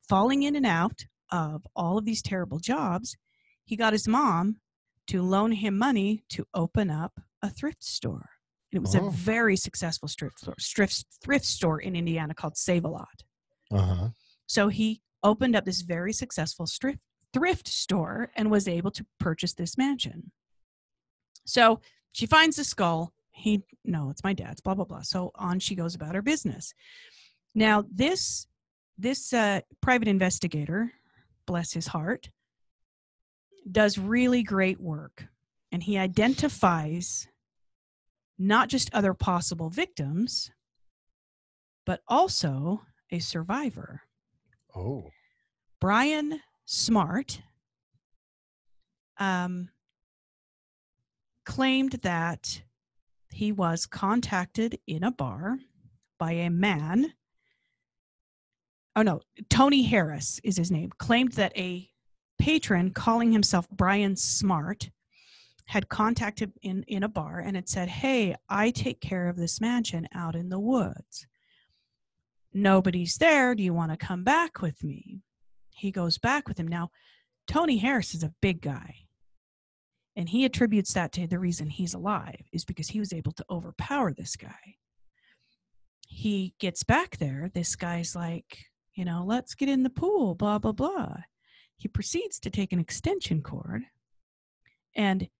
falling in and out of all of these terrible jobs, he got his mom to loan him money to open up a thrift store. And it was a very successful thrift store in Indiana called Save-A-Lot. Uh-huh. So he opened up this very successful thrift store and was able to purchase this mansion. So she finds the skull. No, it's my dad's, blah, blah, blah. So on she goes about her business. Now, this private investigator, bless his heart, does really great work. And he identifies not just other possible victims, but also a survivor. Oh. Brian Smart claimed that he was contacted in a bar by a man. Oh, no. Tony Harris is his name. Claimed that a patron calling himself Brian Smart had contacted him in a bar and had said, "Hey, I take care of this mansion out in the woods. Nobody's there. Do you want to come back with me?" He goes back with him. Now, Tony Harris is a big guy. And he attributes that to the reason he's alive is because he was able to overpower this guy. He gets back there. This guy's like, let's get in the pool, blah, blah, blah. He proceeds to take an extension cord and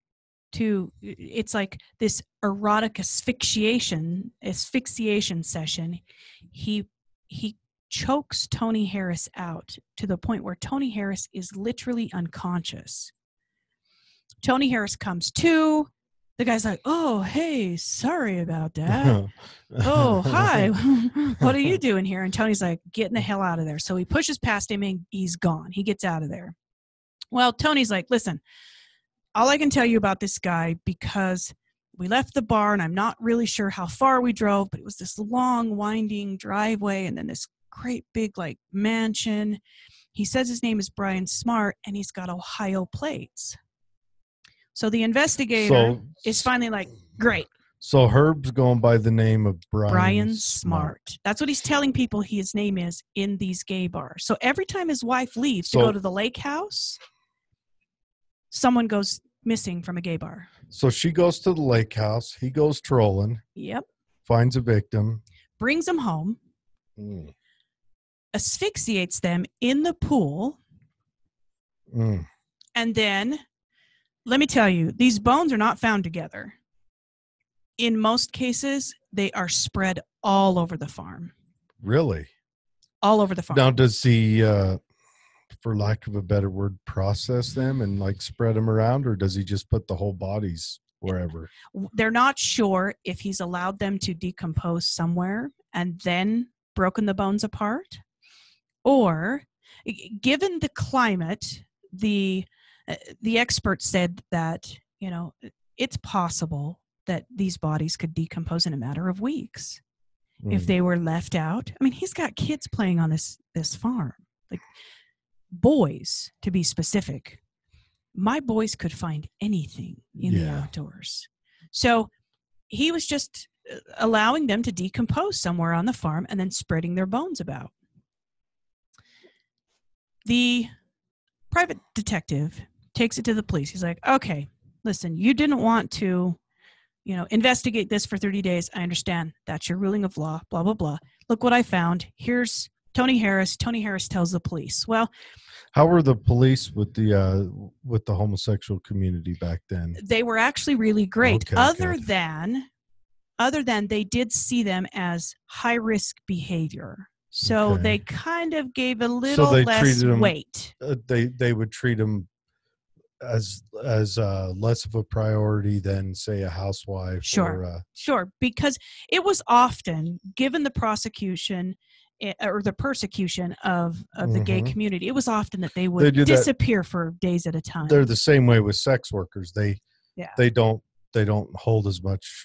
it's like this erotic asphyxiation session. He chokes Tony Harris out to the point where Tony Harris is literally unconscious. Tony Harris comes to. The guy's like, "Oh, hey, sorry about that." "Oh, hi. What are you doing here?" And Tony's like, "Getting the hell out of there." So he pushes past him and he's gone. He gets out of there. Well, Tony's like, "Listen, all I can tell you about this guy, because we left the bar and I'm not really sure how far we drove, but it was this long, winding driveway and then this great big mansion. He says his name is Brian Smart and he's got Ohio plates." So the investigator is finally like, "Great." So Herb's going by the name of Brian Smart. That's what he's telling people his name is in these gay bars. So every time his wife leaves to go to the lake house, someone goes missing from a gay bar. So she goes to the lake house. He goes trolling. Yep. Finds a victim. Brings them home. Asphyxiates them in the pool. And then, let me tell you, these bones are not found together. In most cases, they are spread all over the farm. Really? All over the farm. Now, does he, for lack of a better word, process them and like spread them around, or does he just put the whole bodies wherever? They're not sure if he's allowed them to decompose somewhere and then broken the bones apart, or given the climate, the experts said that, you know, it's possible that these bodies could decompose in a matter of weeks if they were left out. I mean, he's got kids playing on this farm, like boys, to be specific. My boys could find anything in the outdoors. So he was just allowing them to decompose somewhere on the farm and then spreading their bones about. The private detective takes it to the police. He's like, okay, listen, you didn't want to, you know, investigate this for 30 days. I understand. That's your ruling of law, blah, blah, blah. Look what I found. Here's Tony Harris. Tony Harris tells the police. Well, how were the police with the homosexual community back then? They were actually really great. Okay, other than they did see them as high risk behavior. So they kind of gave a little less weight. They would treat them as less of a priority than, say, a housewife. Sure, because it was often, given the prosecution or the persecution of the gay community, it was often that they would disappear for days at a time. They're the same way with sex workers. They don't hold as much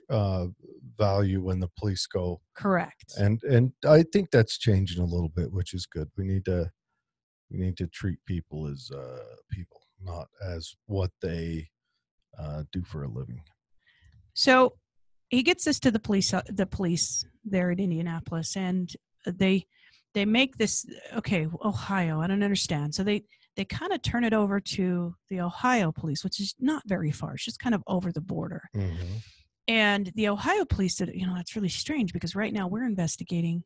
value when the police go. Correct. And I think that's changing a little bit, which is good. We need to treat people as people, not as what they do for a living. So he gets this to the police there at Indianapolis, and they make this, okay, Ohio, I don't understand. So they kind of turn it over to the Ohio police, which is not very far. It's just kind of over the border. And the Ohio police said, you know, that's really strange because right now we're investigating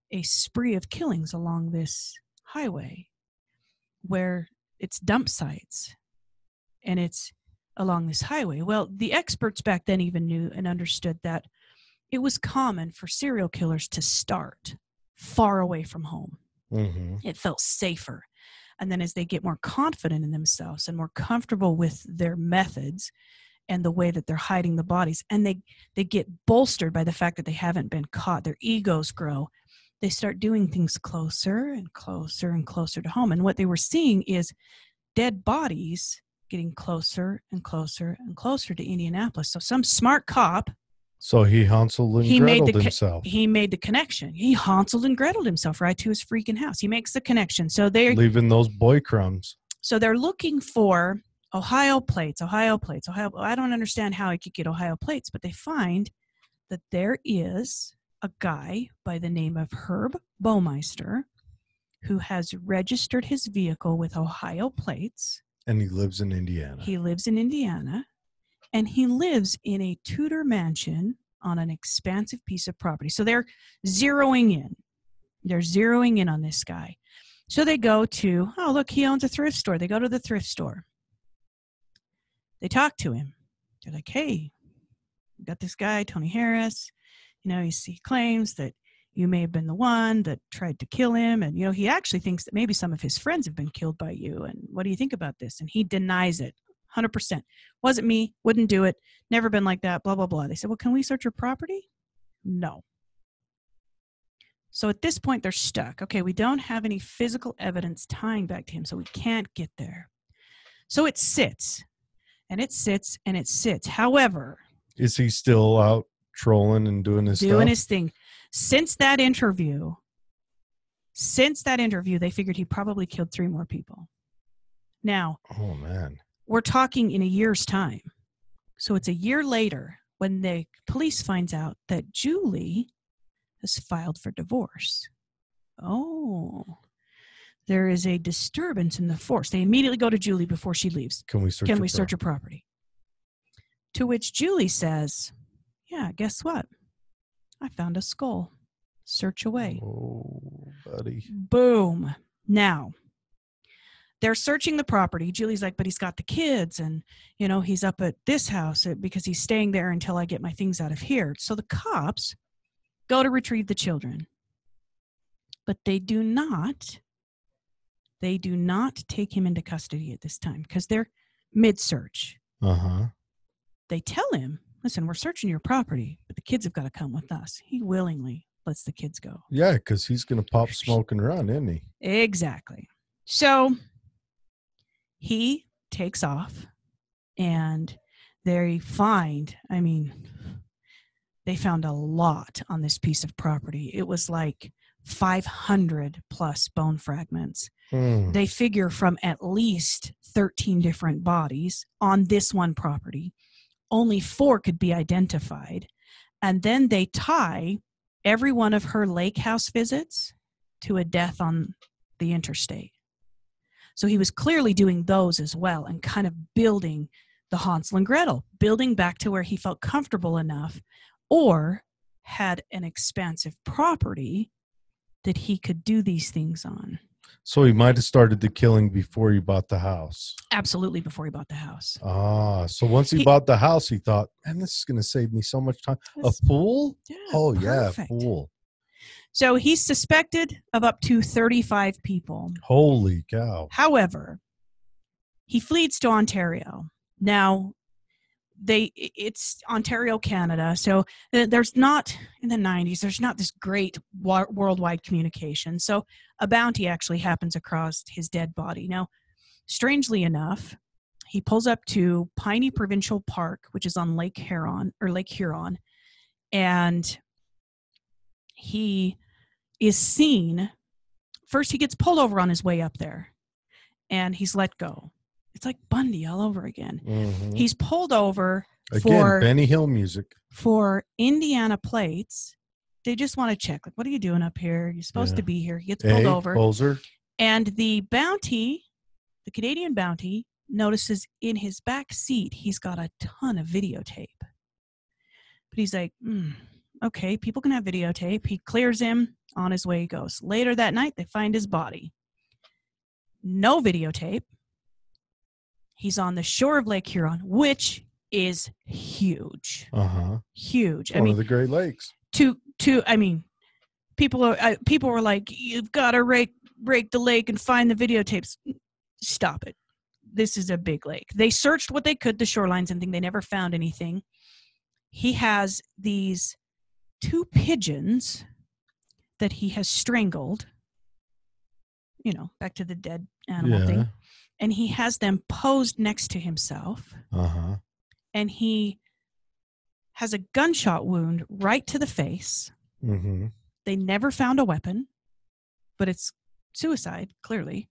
a spree of killings along this highway where it's dump sites and it's along this highway. Well, the experts back then even knew and understood that it was common for serial killers to start far away from home. It felt safer. And then as they get more confident in themselves and more comfortable with their methods and the way that they're hiding the bodies, and they get bolstered by the fact that they haven't been caught, their egos grow, they start doing things closer and closer and closer to home. And what they were seeing is dead bodies getting closer and closer and closer to Indianapolis. So some smart cop, so he Hansel and Greteled himself. He made the connection. He Hansel and Greteled himself right to his freaking house. He makes the connection. So they're leaving those boy crumbs. So they're looking for Ohio plates. I don't understand how I could get Ohio plates, but they find that there is a guy by the name of Herb Baumeister who has registered his vehicle with Ohio plates. And he lives in Indiana. And he lives in a Tudor mansion on an expansive piece of property. So they're zeroing in. They're zeroing in on this guy. So they go to, oh, look, he owns a thrift store. They go to the thrift store. They talk to him. They're like, hey, we got this guy, Tony Harris. You know, he claims that you may have been the one that tried to kill him. And, you know, he actually thinks that maybe some of his friends have been killed by you. And what do you think about this? And he denies it. 100%. Wasn't me. Wouldn't do it. Never been like that. Blah, blah, blah. They said, well, can we search your property? No. So at this point, they're stuck. Okay, we don't have any physical evidence tying back to him, so we can't get there. So it sits, and it sits, and it sits. However, is he still out trolling and doing his stuff? Doing his thing. Since that interview, they figured he probably killed 3 more people. Now, oh man, we're talking in a year's time. So it's a year later when the police finds out that Julie has filed for divorce. Oh, there is a disturbance in the force. They immediately go to Julie before she leaves. Can we search her property? To which Julie says, yeah, guess what? I found a skull. Search away. Oh, buddy. Boom. Now, they're searching the property. Julie's like, but he's got the kids, and, he's up at this house because he's staying there until I get my things out of here. So the cops go to retrieve the children. But they do not take him into custody at this time because they're mid-search. Uh-huh. They tell him, listen, we're searching your property, but the kids have got to come with us. He willingly lets the kids go. Yeah, because he's going to pop smoke and run, isn't he? Exactly. So he takes off, and they found a lot on this piece of property. It was like 500 plus bone fragments. They figure from at least 13 different bodies on this one property. Only 4 could be identified. And then they tie every one of her lake house visits to a death on the interstate. So he was clearly doing those as well and kind of building the Hansel and Gretel, building back to where he felt comfortable enough or had an expansive property that he could do these things on. So he might have started the killing before he bought the house. Absolutely, before he bought the house. So once he bought the house, he thought, man, this is going to save me so much time. A pool? Yeah, oh, perfect. Yeah, a pool. So he's suspected of up to 35 people. Holy cow. However, he flees to Ontario. Now, it's Ontario, Canada. So there's not, in the 90s, there's not this great worldwide communication. So a bounty actually happens across his dead body. Now, strangely enough, he pulls up to Piney Provincial Park, which is on Lake Huron, and he is seen. First, he gets pulled over on his way up there, and he's let go. It's like Bundy all over again. Mm-hmm. He's pulled over again, Benny Hill music. For Indiana plates. They just want to check, like, what are you doing up here? You're supposed to be here. He gets pulled over. Poser. And the bounty, the Canadian bounty, notices in his back seat, he's got a ton of videotape. But he's like, okay, people can have videotape. He clears him. On his way he goes. Later that night, they find his body. No videotape. He's on the shore of Lake Huron, which is huge. Huge. One of the Great Lakes. People were like, you've got to break the lake and find the videotapes. Stop it. This is a big lake. They searched what they could, the shorelines and things. They never found anything. He has these 2 pigeons that he has strangled. Back to the dead animal thing. And he has them posed next to himself. And he has a gunshot wound right to the face. They never found a weapon, but it's suicide, clearly.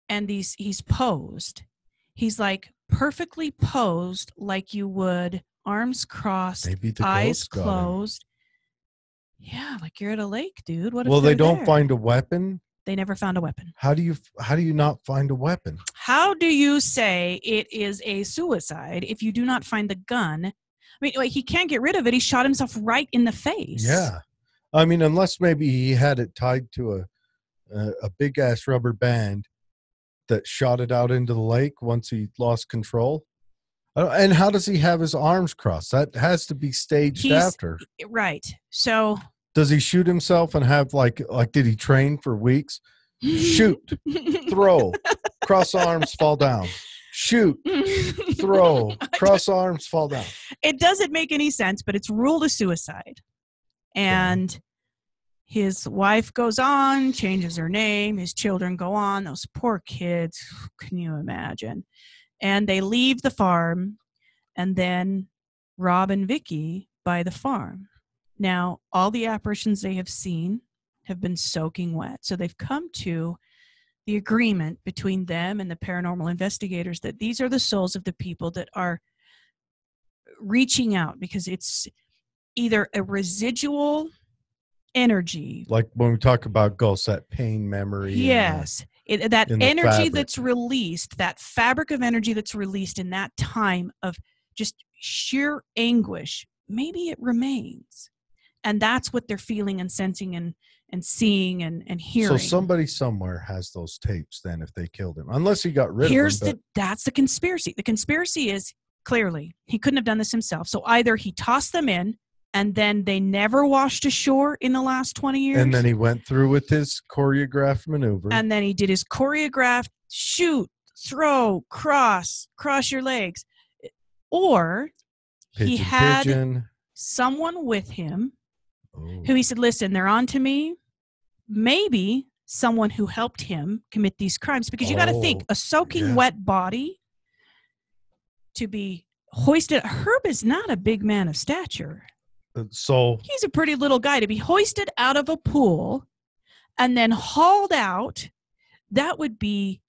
And he's posed. He's like perfectly posed like you would, arms crossed, eyes closed. Yeah, like you're at a lake, dude. What if they don't find a weapon? They never found a weapon. How do you not find a weapon? How do you say it is a suicide if you do not find the gun? I mean, like, he can't get rid of it. He shot himself right in the face. Yeah. I mean, unless maybe he had it tied to a big ass rubber band that shot it out into the lake once he lost control. And how does he have his arms crossed? That has to be staged after. Right. So does he shoot himself and have like did he train for weeks? Shoot, throw, cross arms, fall down. Shoot, throw, cross arms, fall down. It doesn't make any sense, but it's ruled a suicide. And his wife goes on, changes her name. His children go on. Those poor kids. Can you imagine? And they leave the farm, and then Rob and Vicky buy the farm. Now, all the apparitions they have seen have been soaking wet. So they've come to the agreement between them and the paranormal investigators that these are the souls of the people that are reaching out, because it's either a residual energy. Like when we talk about ghosts, that pain memory. Yes. That in the energy fabric. that's released, that fabric of energy that's released in that time of just sheer anguish, maybe it remains. And that's what they're feeling and sensing and seeing and hearing. So somebody somewhere has those tapes then if they killed him. Unless he got rid of them. That's the conspiracy. The conspiracy is clearly he couldn't have done this himself. So either he tossed them in and then they never washed ashore in the last 20 years. And then he went through with his choreographed maneuver. And then he did his choreographed shoot, throw, cross your legs. Or he had someone with him who he said, listen, they're on to me. Maybe someone who helped him commit these crimes. Because you got to think, a soaking wet body to be hoisted. Herb is not a big man of stature. So he's a pretty little guy. To be hoisted out of a pool and then hauled out, that would be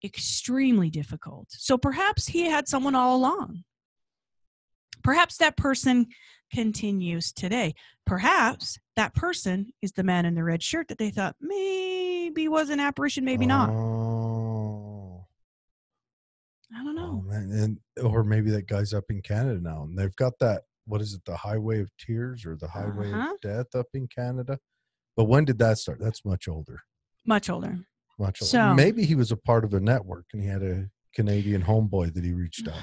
extremely difficult. So perhaps he had someone all along. Perhaps that person continues today. Perhaps that person is the man in the red shirt that they thought maybe was an apparition, maybe not. I don't know. Or maybe that guy's up in Canada now, and they've got that, what is it, the Highway of Tears or the Highway of Death up in Canada? But when did that start? That's much older. Much older. Much older. So, maybe he was a part of a network and he had a Canadian homeboy that he reached out to.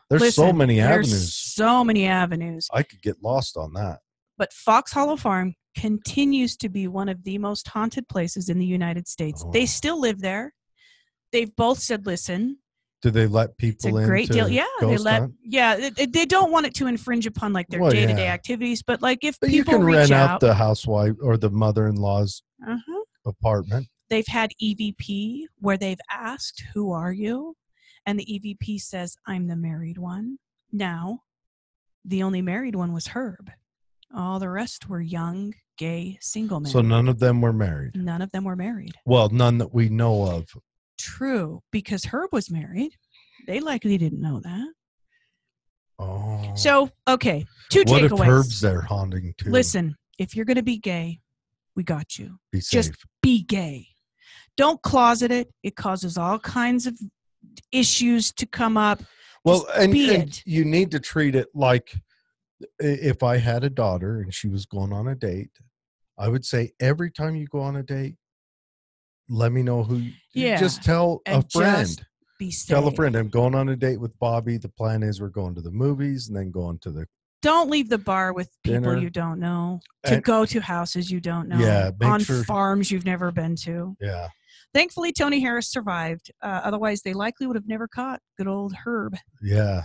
There's so many avenues. There's so many avenues. I could get lost on that. But Fox Hallow Farm continues to be one of the most haunted places in the United States. They still live there. They've both said, listen. Do they let people in? It's a great deal. Yeah, they let. Hunt? Yeah, they don't want it to infringe upon like their day-to-day activities. But like if people you can reach rent out out the housewife or the mother-in-law's apartment. They've had EVP where they've asked, "Who are you?" And the EVP says, "I'm the married one." Now, the only married one was Herb. All the rest were young, gay, single men. So none of them were married. None of them were married. Well, none that we know of. True, because Herb was married. They likely didn't know that. Oh. So, okay, two takeaways. What if Herb's there haunting too? Listen, if you're going to be gay, we got you. Be safe. Just be gay. Don't closet it. It causes all kinds of issues to come up. Well, and it. You need to treat it like if I had a daughter and she was going on a date, I would say every time you go on a date, let me know who. Just tell a friend. Be safe. Tell a friend, I'm going on a date with Bobby. The plan is we're going to the movies and then going to the. Don't leave the bar with people dinner. You don't know. To go to houses you don't know. Yeah, on farms you've never been to. Yeah. Thankfully, Tony Harris survived. Otherwise, they likely would have never caught good old Herb. Yeah.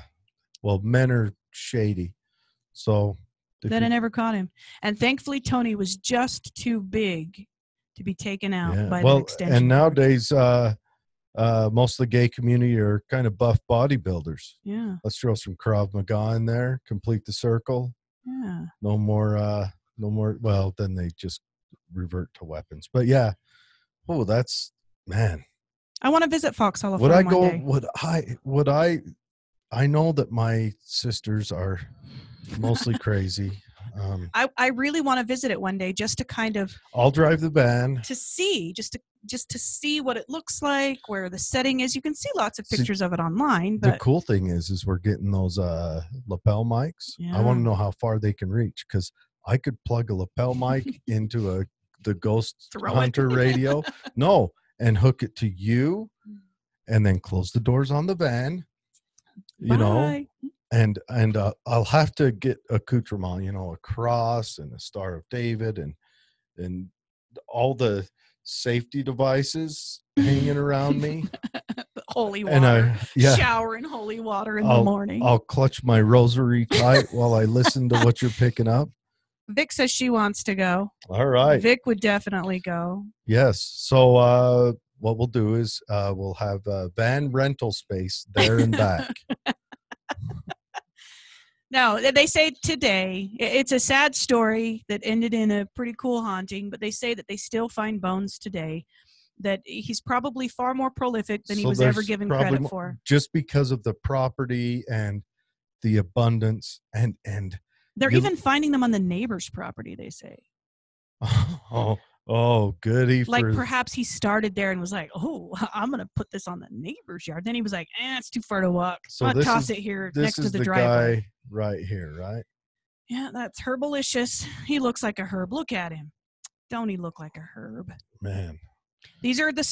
Well, men are shady. So. That I never caught him. And thankfully, Tony was just too big to be taken out by the extension. And nowadays, most of the gay community are kind of buff bodybuilders. Yeah. Let's throw some Krav Maga in there, complete the circle. Yeah. No more. Well, then they just revert to weapons. But yeah. Oh, that's, man. I want to visit Fox Hallow Farm one day. I know that my sisters are mostly crazy. I really want to visit it one day just to kind of. I'll drive the van. To see, just to see what it looks like, where the setting is. You can see lots of pictures of it online. But the cool thing is we're getting those lapel mics. Yeah. I want to know how far they can reach because I could plug a lapel mic into the Ghost Hunter radio. No, and hook it to you, and then close the doors on the van. You know. And I'll have to get accoutrement, a cross and a Star of David and all the safety devices hanging around me. Holy water. Shower in holy water in the morning. I'll clutch my rosary tight while I listen to what you're picking up. Vic says she wants to go. All right. Vic would definitely go. Yes. So what we'll do is we'll have a van rental space there and back. No, they say today, it's a sad story that ended in a pretty cool haunting, but they say that they still find bones today, that he's probably far more prolific than he was ever given credit for. Just because of the property and the abundance and They're you- even finding them on the neighbor's property, they say. oh, goody. Like for perhaps he started there and was like, oh, I'm going to put this on the neighbor's yard. Then he was like, it's too far to walk. So I'll this toss is- it here this next to is the the driveway. guy right here, right? Yeah, that's herbalicious. He looks like a herb. Look at him. Don't he look like a herb? Man. These are the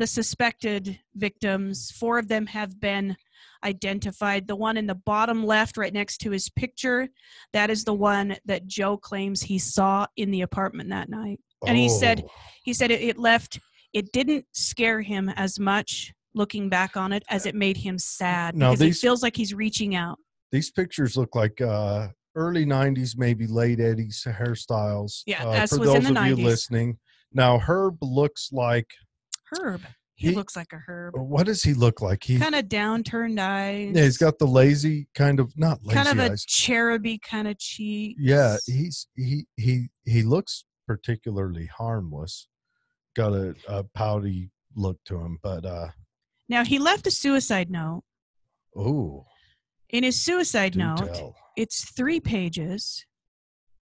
suspected victims. 4 of them have been identified. The one in the bottom left, right next to his picture, that is the one that Joe claims he saw in the apartment that night. And he said it didn't scare him as much looking back on it as it made him sad, Now because he these- feels like he's reaching out. These pictures look like early 90s, maybe late 80s hairstyles. Yeah, this for was in those the of you 90s. listening. Now, Herb looks like, Herb. He He- looks like a herb. what does he look like? He, Kind of downturned eyes. yeah, he's got the lazy kind of, not lazy kind of a eyes. cheruby kind of cheek. Yeah, he looks particularly harmless. Got a pouty look to him, but Now, he left a suicide note. oh, In his suicide do note, tell. it's 3 pages.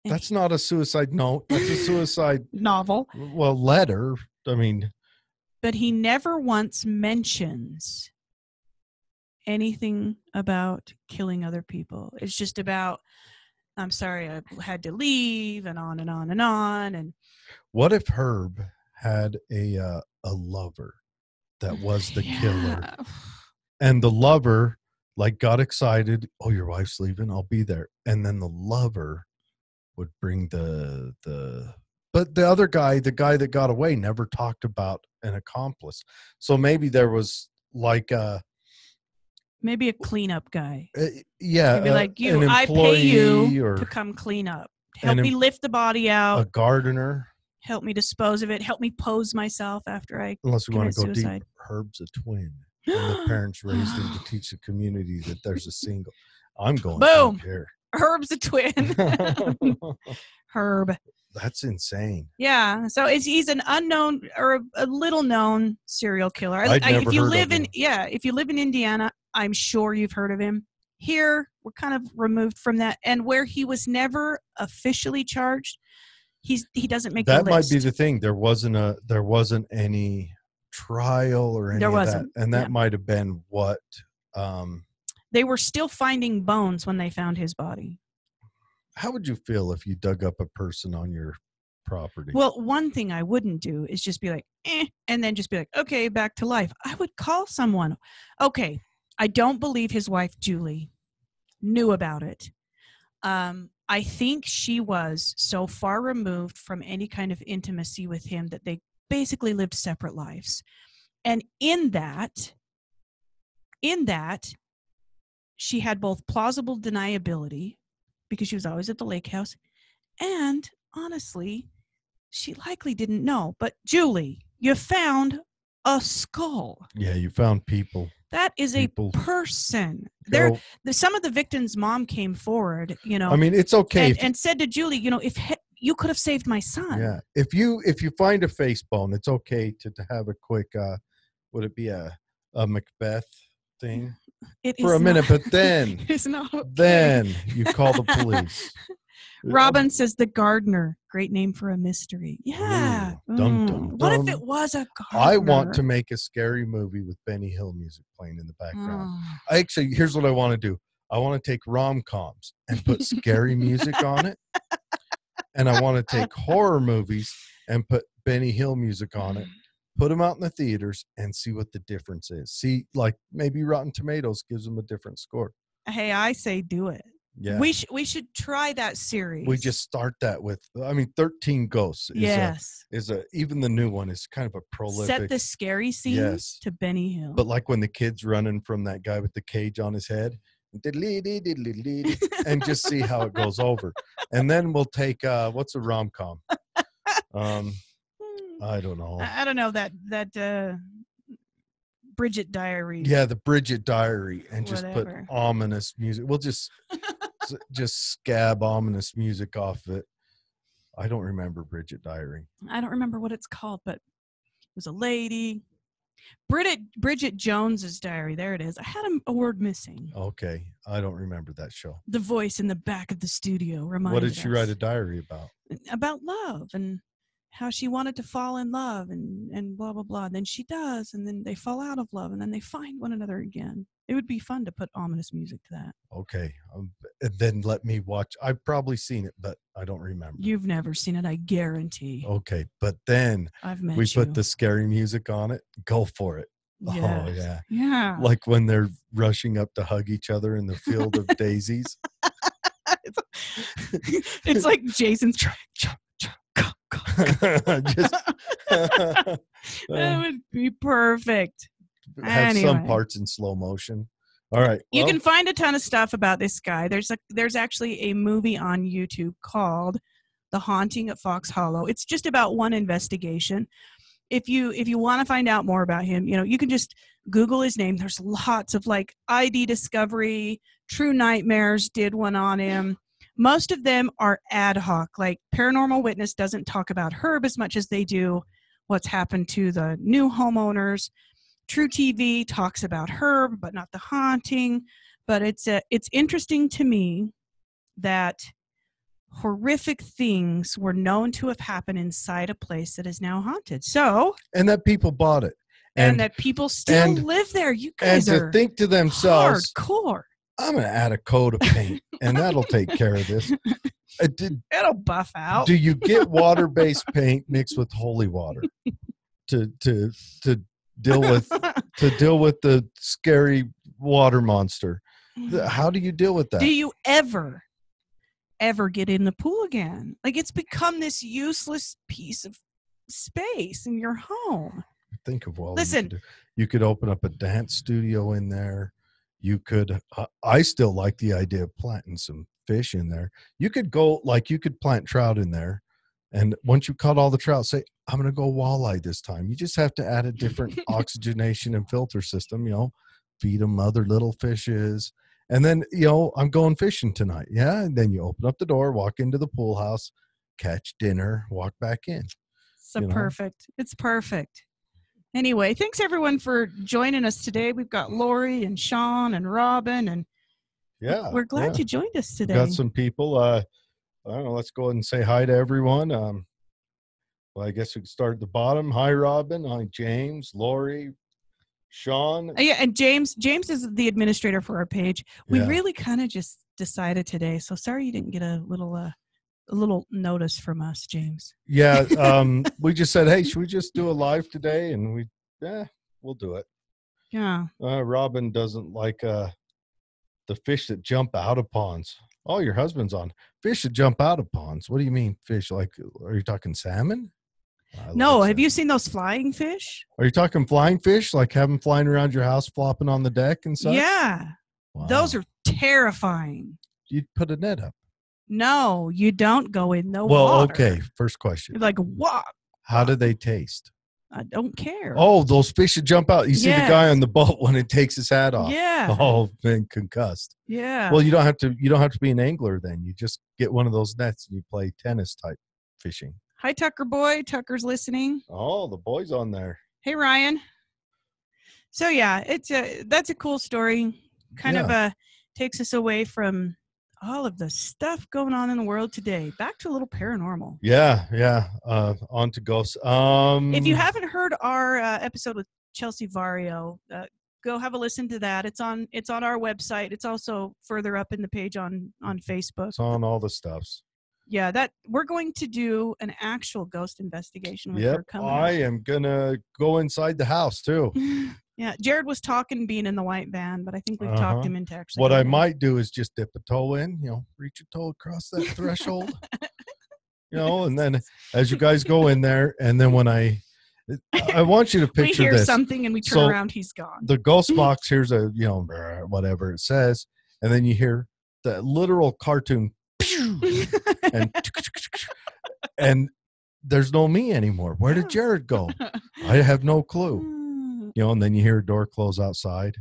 And That's not a suicide note. That's a suicide, novel. well, letter. I mean, But he never once mentions anything about killing other people. It's just about, I'm sorry, I had to leave, and on and on and on. And what if Herb had a lover that was the killer, Yeah. and the lover like got excited? Oh, your wife's leaving. I'll be there. And then the lover would bring but the other guy, the guy that got away, never talked about an accomplice. So maybe there was like Maybe a cleanup guy. yeah, Maybe like you, an I pay you employee or to come clean up. Help an me lift the body out. a gardener. Help me dispose of it. Help me pose myself after I Unless we want to commit go suicide. deep, Herb's a twin. And the parents raised him to teach the community that there's a single. I'm going Boom. deep here. Herb's a twin. Herb. That's insane. Yeah. So he's an unknown or a little known serial killer. I'd never if you heard live of in him. if you live in Indiana, I'm sure you've heard of him. Here, we're kind of removed from that, and where he was never officially charged, he doesn't make That the might list. be the thing. There wasn't any trial or any There of wasn't, that. And that yeah. might have been what They were still finding bones when they found his body. how would you feel if you dug up a person on your property? Well, one thing I wouldn't do is just be like, and then just be like, okay, back to life. I would call someone. Okay, I don't believe his wife, Julie, knew about it. I think she was so far removed from any kind of intimacy with him that they basically lived separate lives. And in that, she had both plausible deniability because she was always at the lake house, and honestly, she likely didn't know. But Julie, you found a skull. Yeah, you found people. That is People. a person. Go- Some of the victims' mom came forward, I mean, it's okay. and said to Julie, if you could have saved my son. Yeah, if you find a face bone, it's okay to have a quick. Would it be a Macbeth thing It for a is minute? not- But then, it's not. Okay. then you call the police. Robin says the gardener. Great name for a mystery. Yeah. Ooh, dum, dum, What if dum. it was a gardener? I want to make a scary movie with Benny Hill music playing in the background. Oh. Actually, here's what I want to do. I want to take rom-coms and put scary music on it. And I want to take horror movies and put Benny Hill music on it. Put them out in the theaters and see what the difference is. See, like maybe Rotten Tomatoes gives them a different score. Hey, I say do it. Yeah. We should try that series. We just start that with, 13 Ghosts yes. is even the new one is kind of a prolific. Set the scary scenes Yes. to Benny Hill. But like when the kid's running from that guy with the cage on his head, and just see how it goes over. And then we'll take, what's a rom-com? I don't know. I don't know that Bridget Diary. Yeah, the Bridget Diary, and just Whatever. put ominous music. We'll just scab ominous music off it. I don't remember Bridget Diary. I don't remember what it's called, but it was a lady. Bridget Jones's diary. There it is. I had a word missing. Okay. I don't remember that show. The voice in the back of the studio reminded What did she write us a diary about? about love and how she wanted to fall in love and blah, blah, blah. And then she does, and then they fall out of love, and then they find one another again. It would be fun to put ominous music to that. Okay. And then let me watch. I've probably seen it, but I don't remember. You've never seen it, I guarantee. Okay. But then I've met we you. put the scary music on it. Go for it. Yes. Oh, yeah. Yeah. Like when they're rushing up to hug each other in the field of daisies. It's like Jason's Just that would be perfect. have some Anyway. parts in slow motion. All right. You well, can find a ton of stuff about this guy. There's actually a movie on YouTube called The Haunting at Fox Hallow. It's just about one investigation. If you want to find out more about him, you can just Google his name. There's lots of like ID Discovery, True Nightmares did one on him. Most of them are ad hoc. Like Paranormal Witness doesn't talk about Herb as much as they do what's happened to the new homeowners. True TV talks about Herb, but not the haunting. But it's interesting to me that horrific things were known to have happened inside a place that is now haunted. So, and that people bought it. and that people still and- live there. You And guys are to think to themselves, hardcore. I'm going to add a coat of paint and that'll take care of this. It'll buff out. Do you get water-based paint mixed with holy water to deal with the scary water monster? How do you deal with that? Do you ever get in the pool again? Like, it's become this useless piece of space in your home. Think of all. Listen. You could open up a dance studio in there. You could. I still like the idea of planting some fish in there. You could plant trout in there, and once you caught all the trout, say, "I'm going to go walleye this time." You just have to add a different oxygenation and filter system. Feed them other little fishes, and then I'm going fishing tonight. Yeah, and then you open up the door, walk into the pool house, catch dinner, walk back in. Perfect. It's perfect. Anyway, thanks everyone for joining us today. We've got Lori and Sean and Robin, and we're glad you joined us today. Got some people. I don't know. Let's go ahead and say hi to everyone. Well, I guess we can start at the bottom. Hi, Robin. Hi, James, Lori, Sean. Yeah, and James is the administrator for our page. We Yeah. really kind of just decided today. So sorry you didn't get a little notice from us, James. Yeah. We just said, hey, should we just do a live today? And we'll do it. Yeah. Robin doesn't like the fish that jump out of ponds. Oh, your husband's on. Fish that jump out of ponds. What do you mean fish? Like, are you talking salmon? No, have you seen those flying fish? Are you talking flying fish? Like have them flying around your house, flopping on the deck and such? Yeah. Wow. Those are terrifying. You'd put a net up. No, you don't go in the Well, water. okay. First question. You're like, what? How do they taste? I don't care. Oh, those fish that jump out. You see the guy on the boat when it takes his hat off. Yeah. Oh, been concussed. Yeah. Well, you don't have to be an angler then. You just get one of those nets and you play tennis type fishing. Hi, Tucker boy. Tucker's listening. Oh, the boy's on there. Hey, Ryan. So yeah, that's a cool story. Kind of takes us away from all of the stuff going on in the world today. Back to a little paranormal. Yeah. On to ghosts. If you haven't heard our episode with Chelsea Vario, go have a listen to that. It's on our website. It's also further up in the page on Facebook. It's on all the stuffs. Yeah, that we're going to do an actual ghost investigation with her coming. I am gonna go inside the house too. Yeah, Jared was talking being in the white van, but I think we've talked him into actually. What I going in. might do is just dip a toe in, reach a toe across that threshold, and then as you guys go in there, and then when I want you to we picture hear this. something and we turn So, around, he's gone. The ghost box, here's a, whatever it says, and then you hear the literal cartoon, and there's no me anymore. Where did Jared go? I have no clue. And then you hear a door close outside.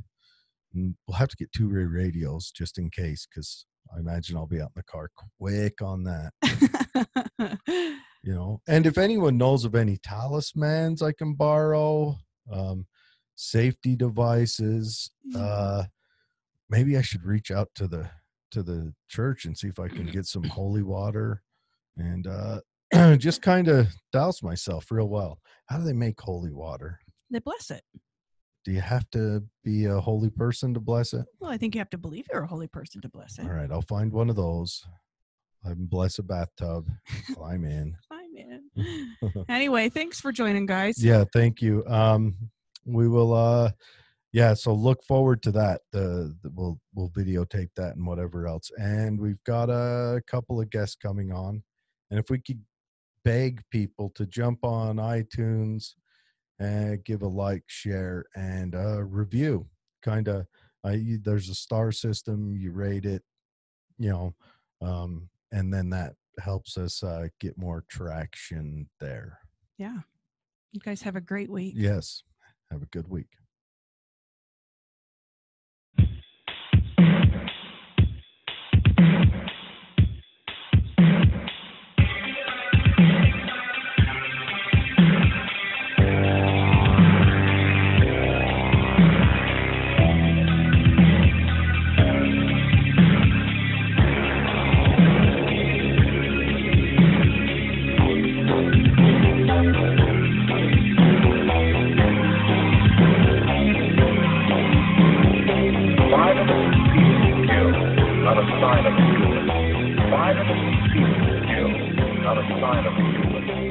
And we'll have to get two-way radios just in case, because I imagine I'll be out in the car quick on that. And if anyone knows of any talismans I can borrow, safety devices. Maybe I should reach out to the church and see if I can get some holy water and just kind of douse myself real well. How do they make holy water? They bless it. Do you have to be a holy person to bless it? Well, I think you have to believe you're a holy person to bless it. All right, I'll find one of those. I can bless a bathtub. Climb in. Climb in. Anyway, thanks for joining, guys. Yeah, thank you. We will so look forward to that. We'll videotape that and whatever else. And we've got a couple of guests coming on. And if we could beg people to jump on iTunes and give a like, share, and review. There's a star system. You rate it, and then that helps us get more traction there. Yeah. You guys have a great week. Yes. Have a good week. Not a sign of a human.